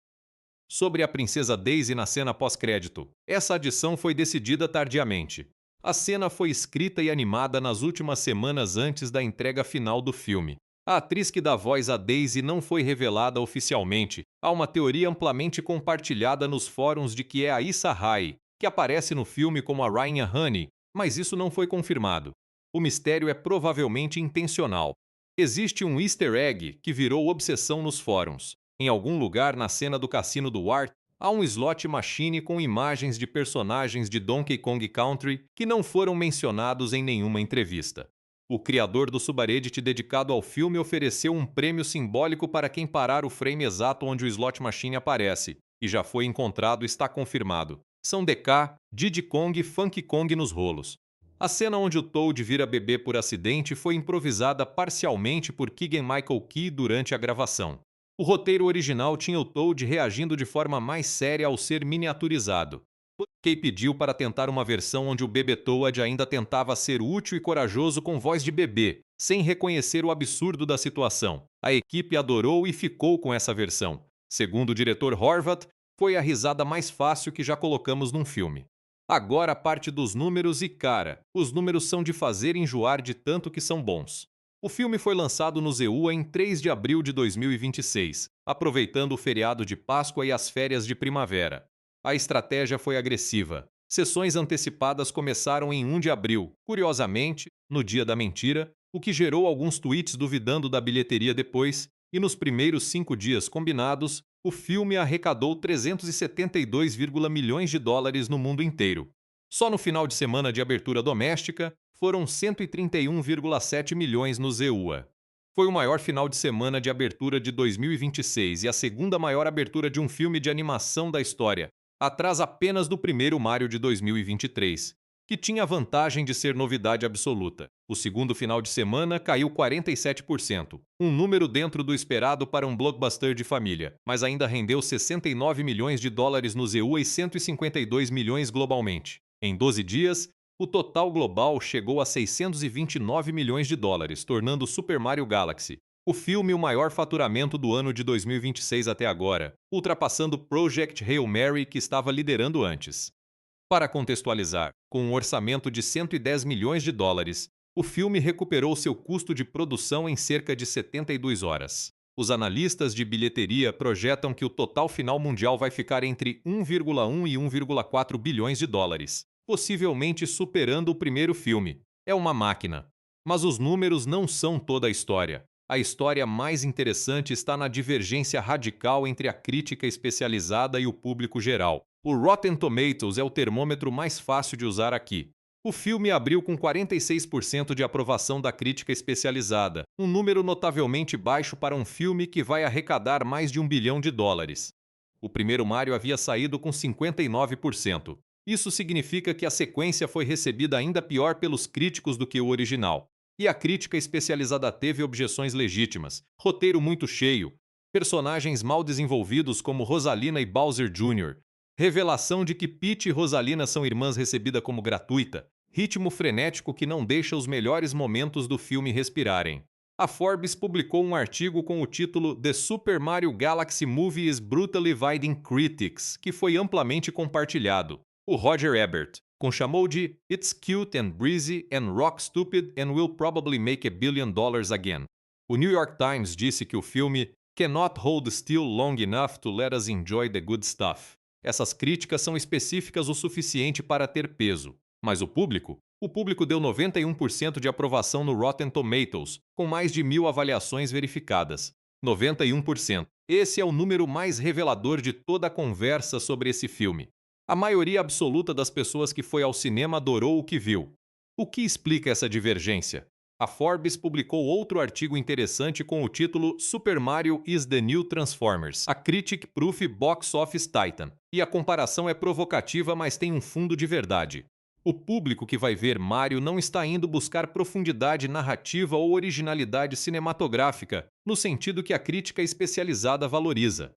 Sobre a princesa Daisy na cena pós-crédito, essa adição foi decidida tardiamente. A cena foi escrita e animada nas últimas semanas antes da entrega final do filme. A atriz que dá voz a Daisy não foi revelada oficialmente. Há uma teoria amplamente compartilhada nos fóruns de que é a Issa Rae, que aparece no filme como a Rainha Honey, mas isso não foi confirmado. O mistério é provavelmente intencional. Existe um easter egg que virou obsessão nos fóruns. Em algum lugar na cena do cassino do Wart, há um slot machine com imagens de personagens de Donkey Kong Country que não foram mencionados em nenhuma entrevista. O criador do subreddit dedicado ao filme ofereceu um prêmio simbólico para quem parar o frame exato onde o slot machine aparece, e já foi encontrado e está confirmado. São DK, Diddy Kong e Funky Kong nos rolos. A cena onde o Toad vira bebê por acidente foi improvisada parcialmente por Keegan-Michael Key durante a gravação. O roteiro original tinha o Toad reagindo de forma mais séria ao ser miniaturizado. Key pediu para tentar uma versão onde o bebê Toad ainda tentava ser útil e corajoso com voz de bebê, sem reconhecer o absurdo da situação. A equipe adorou e ficou com essa versão. Segundo o diretor Horvath, foi a risada mais fácil que já colocamos num filme. Agora a parte dos números e cara, os números são de fazer enjoar de tanto que são bons. O filme foi lançado no ZEUA em 3 de abril de 2026, aproveitando o feriado de Páscoa e as férias de primavera. A estratégia foi agressiva. Sessões antecipadas começaram em 1 de abril, curiosamente, no dia da mentira, o que gerou alguns tweets duvidando da bilheteria depois, e nos primeiros 5 dias combinados, o filme arrecadou 372 milhões de dólares no mundo inteiro. Só no final de semana de abertura doméstica, foram 131,7 milhões no ZEUA. Foi o maior final de semana de abertura de 2026 e a segunda maior abertura de um filme de animação da história, atrás apenas do primeiro Mario de 2023, que tinha a vantagem de ser novidade absoluta. O segundo final de semana caiu 47%, um número dentro do esperado para um blockbuster de família, mas ainda rendeu 69 milhões de dólares no ZEUA e 152 milhões globalmente. Em 12 dias, o total global chegou a 629 milhões de dólares, tornando Super Mario Galaxy o filme o maior faturamento do ano de 2026 até agora, ultrapassando Project Hail Mary, que estava liderando antes. Para contextualizar, com um orçamento de 110 milhões de dólares, o filme recuperou seu custo de produção em cerca de 72 horas. Os analistas de bilheteria projetam que o total final mundial vai ficar entre 1,1 e 1,4 bilhões de dólares, possivelmente superando o primeiro filme. É uma máquina. Mas os números não são toda a história. A história mais interessante está na divergência radical entre a crítica especializada e o público geral. O Rotten Tomatoes é o termômetro mais fácil de usar aqui. O filme abriu com 46% de aprovação da crítica especializada, um número notavelmente baixo para um filme que vai arrecadar mais de 1 bilhão de dólares. O primeiro Mario havia saído com 59%. Isso significa que a sequência foi recebida ainda pior pelos críticos do que o original. E a crítica especializada teve objeções legítimas, roteiro muito cheio, personagens mal desenvolvidos como Rosalina e Bowser Jr., revelação de que Peach e Rosalina são irmãs recebida como gratuita, ritmo frenético que não deixa os melhores momentos do filme respirarem. A Forbes publicou um artigo com o título The Super Mario Galaxy Movie is Brutally Dividing Critics, que foi amplamente compartilhado. O Roger Ebert chamou de It's cute and breezy and rock stupid and will probably make $1 billion again. O New York Times disse que o filme cannot hold still long enough to let us enjoy the good stuff. Essas críticas são específicas o suficiente para ter peso, mas o público deu 91% de aprovação no Rotten Tomatoes, com mais de 1.000 avaliações verificadas. 91%. Esse é o número mais revelador de toda a conversa sobre esse filme. A maioria absoluta das pessoas que foi ao cinema adorou o que viu. O que explica essa divergência? A Forbes publicou outro artigo interessante com o título Super Mario is the New Transformers, a Critic Proof Box Office Titan. E a comparação é provocativa, mas tem um fundo de verdade. O público que vai ver Mario não está indo buscar profundidade narrativa ou originalidade cinematográfica, no sentido que a crítica especializada valoriza.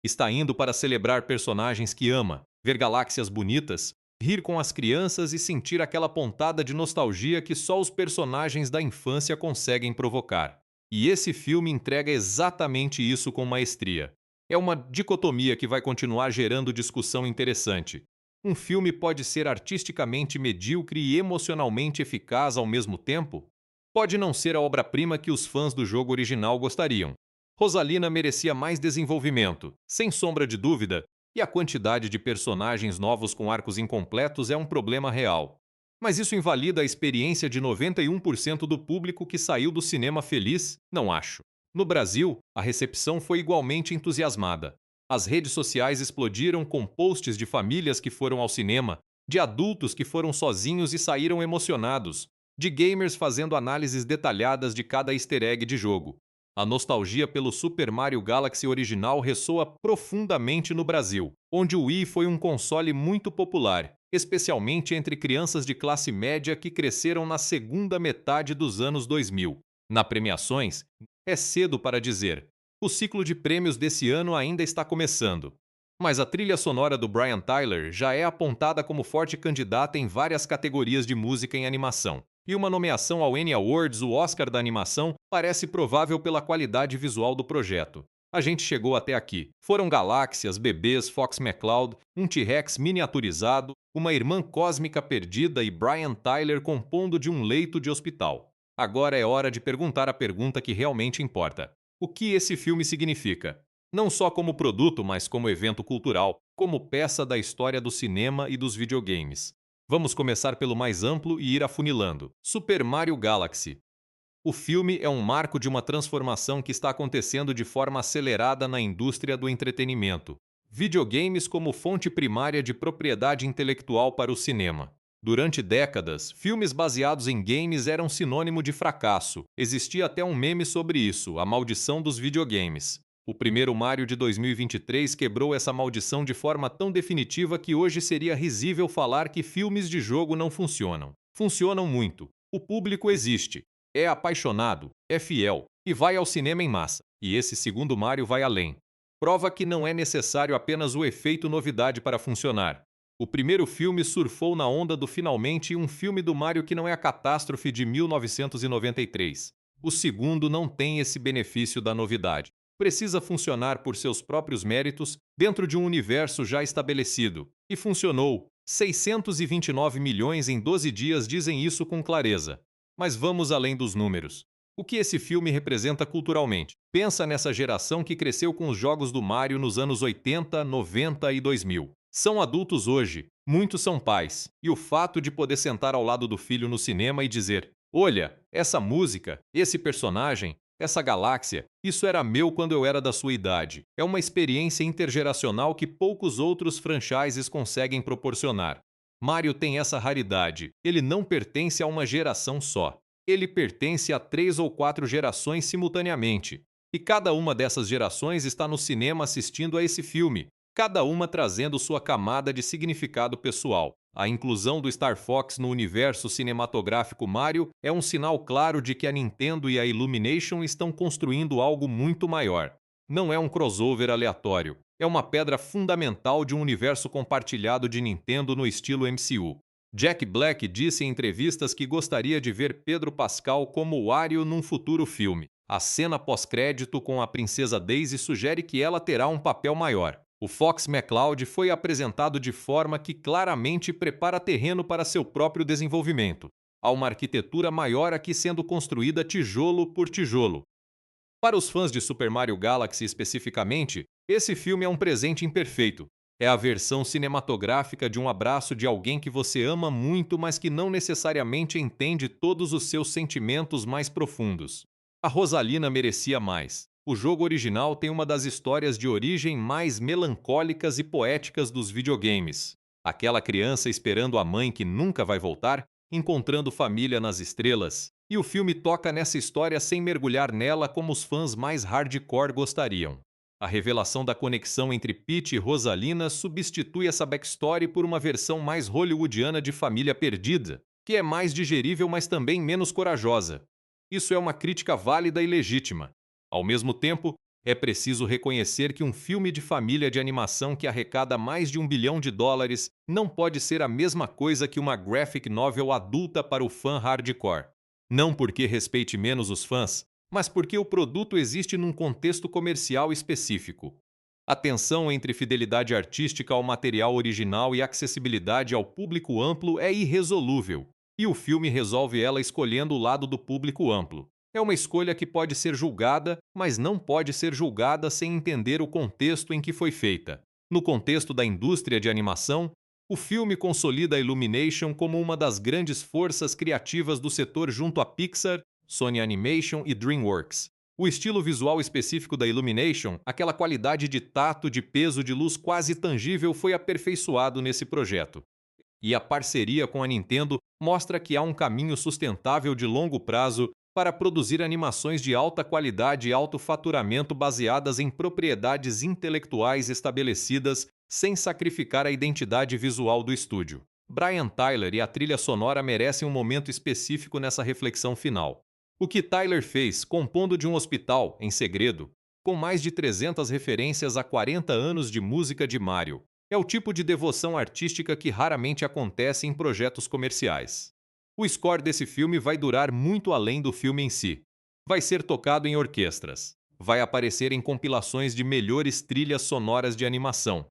Está indo para celebrar personagens que ama, ver galáxias bonitas, rir com as crianças e sentir aquela pontada de nostalgia que só os personagens da infância conseguem provocar. E esse filme entrega exatamente isso com maestria. É uma dicotomia que vai continuar gerando discussão interessante. Um filme pode ser artisticamente medíocre e emocionalmente eficaz ao mesmo tempo? Pode não ser a obra-prima que os fãs do jogo original gostariam. Rosalina merecia mais desenvolvimento, sem sombra de dúvida, e a quantidade de personagens novos com arcos incompletos é um problema real. Mas isso invalida a experiência de 91% do público que saiu do cinema feliz? Não acho. No Brasil, a recepção foi igualmente entusiasmada. As redes sociais explodiram com posts de famílias que foram ao cinema, de adultos que foram sozinhos e saíram emocionados, de gamers fazendo análises detalhadas de cada easter egg de jogo. A nostalgia pelo Super Mario Galaxy original ressoa profundamente no Brasil, onde o Wii foi um console muito popular, especialmente entre crianças de classe média que cresceram na segunda metade dos anos 2000. Na premiações, é cedo para dizer. O ciclo de prêmios desse ano ainda está começando. Mas a trilha sonora do Brian Tyler já é apontada como forte candidata em várias categorias de música em animação. E uma nomeação ao Annie Awards, o Oscar da animação, parece provável pela qualidade visual do projeto. A gente chegou até aqui. Foram galáxias, bebês, Fox McCloud, um T-Rex miniaturizado, uma irmã cósmica perdida e Brian Tyler compondo de um leito de hospital. Agora é hora de perguntar a pergunta que realmente importa. O que esse filme significa? Não só como produto, mas como evento cultural, como peça da história do cinema e dos videogames. Vamos começar pelo mais amplo e ir afunilando. Super Mario Galaxy. O filme é um marco de uma transformação que está acontecendo de forma acelerada na indústria do entretenimento. Videogames como fonte primária de propriedade intelectual para o cinema. Durante décadas, filmes baseados em games eram sinônimo de fracasso. Existia até um meme sobre isso, a maldição dos videogames. O primeiro Mario de 2023 quebrou essa maldição de forma tão definitiva que hoje seria risível falar que filmes de jogo não funcionam. Funcionam muito. O público existe, é apaixonado, é fiel e vai ao cinema em massa. E esse segundo Mario vai além. Prova que não é necessário apenas o efeito novidade para funcionar. O primeiro filme surfou na onda do finalmente um filme do Mario que não é a catástrofe de 1993. O segundo não tem esse benefício da novidade. Precisa funcionar por seus próprios méritos dentro de um universo já estabelecido. E funcionou. 629 milhões em 12 dias dizem isso com clareza. Mas vamos além dos números. O que esse filme representa culturalmente? Pensa nessa geração que cresceu com os jogos do Mario nos anos 80, 90 e 2000. São adultos hoje, muitos são pais, e o fato de poder sentar ao lado do filho no cinema e dizer: olha, essa música, esse personagem, essa galáxia, isso era meu quando eu era da sua idade. É uma experiência intergeracional que poucos outros franchises conseguem proporcionar. Mario tem essa raridade, ele não pertence a uma geração só. Ele pertence a 3 ou 4 gerações simultaneamente. E cada uma dessas gerações está no cinema assistindo a esse filme, cada uma trazendo sua camada de significado pessoal. A inclusão do Star Fox no universo cinematográfico Mario é um sinal claro de que a Nintendo e a Illumination estão construindo algo muito maior. Não é um crossover aleatório, é uma pedra fundamental de um universo compartilhado de Nintendo no estilo MCU. Jack Black disse em entrevistas que gostaria de ver Pedro Pascal como Wario num futuro filme. A cena pós-crédito com a princesa Daisy sugere que ela terá um papel maior. O Fox McCloud foi apresentado de forma que claramente prepara terreno para seu próprio desenvolvimento. Há uma arquitetura maior aqui sendo construída tijolo por tijolo. Para os fãs de Super Mario Galaxy especificamente, esse filme é um presente imperfeito. É a versão cinematográfica de um abraço de alguém que você ama muito, mas que não necessariamente entende todos os seus sentimentos mais profundos. A Rosalina merecia mais. O jogo original tem uma das histórias de origem mais melancólicas e poéticas dos videogames. Aquela criança esperando a mãe que nunca vai voltar, encontrando família nas estrelas. E o filme toca nessa história sem mergulhar nela como os fãs mais hardcore gostariam. A revelação da conexão entre Peach e Rosalina substitui essa backstory por uma versão mais hollywoodiana de Família Perdida, que é mais digerível, mas também menos corajosa. Isso é uma crítica válida e legítima. Ao mesmo tempo, é preciso reconhecer que um filme de família de animação que arrecada mais de $1 bilhão não pode ser a mesma coisa que uma graphic novel adulta para o fã hardcore. Não porque respeite menos os fãs, mas porque o produto existe num contexto comercial específico. A tensão entre fidelidade artística ao material original e acessibilidade ao público amplo é irresolúvel, e o filme resolve ela escolhendo o lado do público amplo. É uma escolha que pode ser julgada, mas não pode ser julgada sem entender o contexto em que foi feita. No contexto da indústria de animação, o filme consolida a Illumination como uma das grandes forças criativas do setor junto à Pixar, Sony Animation e DreamWorks. O estilo visual específico da Illumination, aquela qualidade de tato, de peso, de luz quase tangível, foi aperfeiçoado nesse projeto. E a parceria com a Nintendo mostra que há um caminho sustentável de longo prazo para produzir animações de alta qualidade e alto faturamento baseadas em propriedades intelectuais estabelecidas sem sacrificar a identidade visual do estúdio. Brian Tyler e a trilha sonora merecem um momento específico nessa reflexão final. O que Tyler fez, compondo de um hospital, em segredo, com mais de 300 referências a 40 anos de música de Mario, é o tipo de devoção artística que raramente acontece em projetos comerciais. O score desse filme vai durar muito além do filme em si. Vai ser tocado em orquestras. Vai aparecer em compilações de melhores trilhas sonoras de animação.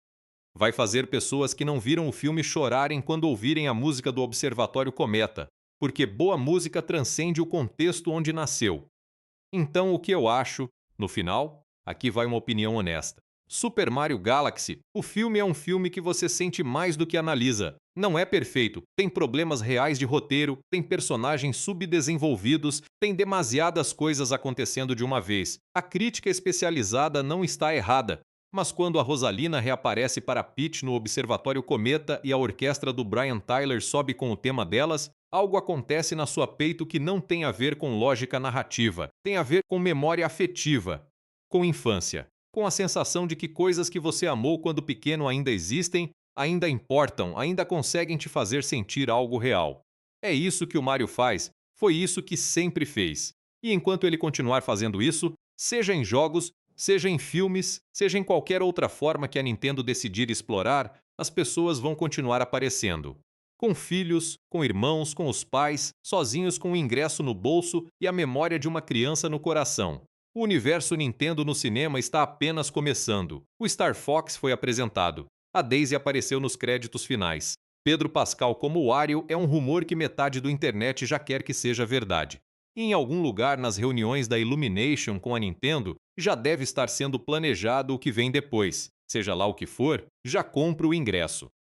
Vai fazer pessoas que não viram o filme chorarem quando ouvirem a música do Observatório Cometa, porque boa música transcende o contexto onde nasceu. Então, o que eu acho, no final, aqui vai uma opinião honesta. Super Mario Galaxy, o filme é um filme que você sente mais do que analisa. Não é perfeito, tem problemas reais de roteiro, tem personagens subdesenvolvidos, tem demasiadas coisas acontecendo de uma vez. A crítica especializada não está errada. Mas quando a Rosalina reaparece para Peach no Observatório Cometa e a orquestra do Brian Tyler sobe com o tema delas, algo acontece na sua peito que não tem a ver com lógica narrativa, tem a ver com memória afetiva, com infância, com a sensação de que coisas que você amou quando pequeno ainda existem, ainda importam, ainda conseguem te fazer sentir algo real. É isso que o Mario faz, foi isso que sempre fez. E enquanto ele continuar fazendo isso, seja em jogos, seja em filmes, seja em qualquer outra forma que a Nintendo decidir explorar, as pessoas vão continuar aparecendo. Com filhos, com irmãos, com os pais, sozinhos com o ingresso no bolso e a memória de uma criança no coração. O universo Nintendo no cinema está apenas começando. O Star Fox foi apresentado. A Daisy apareceu nos créditos finais. Pedro Pascal como Wario é um rumor que metade do internet já quer que seja verdade. E em algum lugar nas reuniões da Illumination com a Nintendo, já deve estar sendo planejado o que vem depois. Seja lá o que for, já compra o ingresso.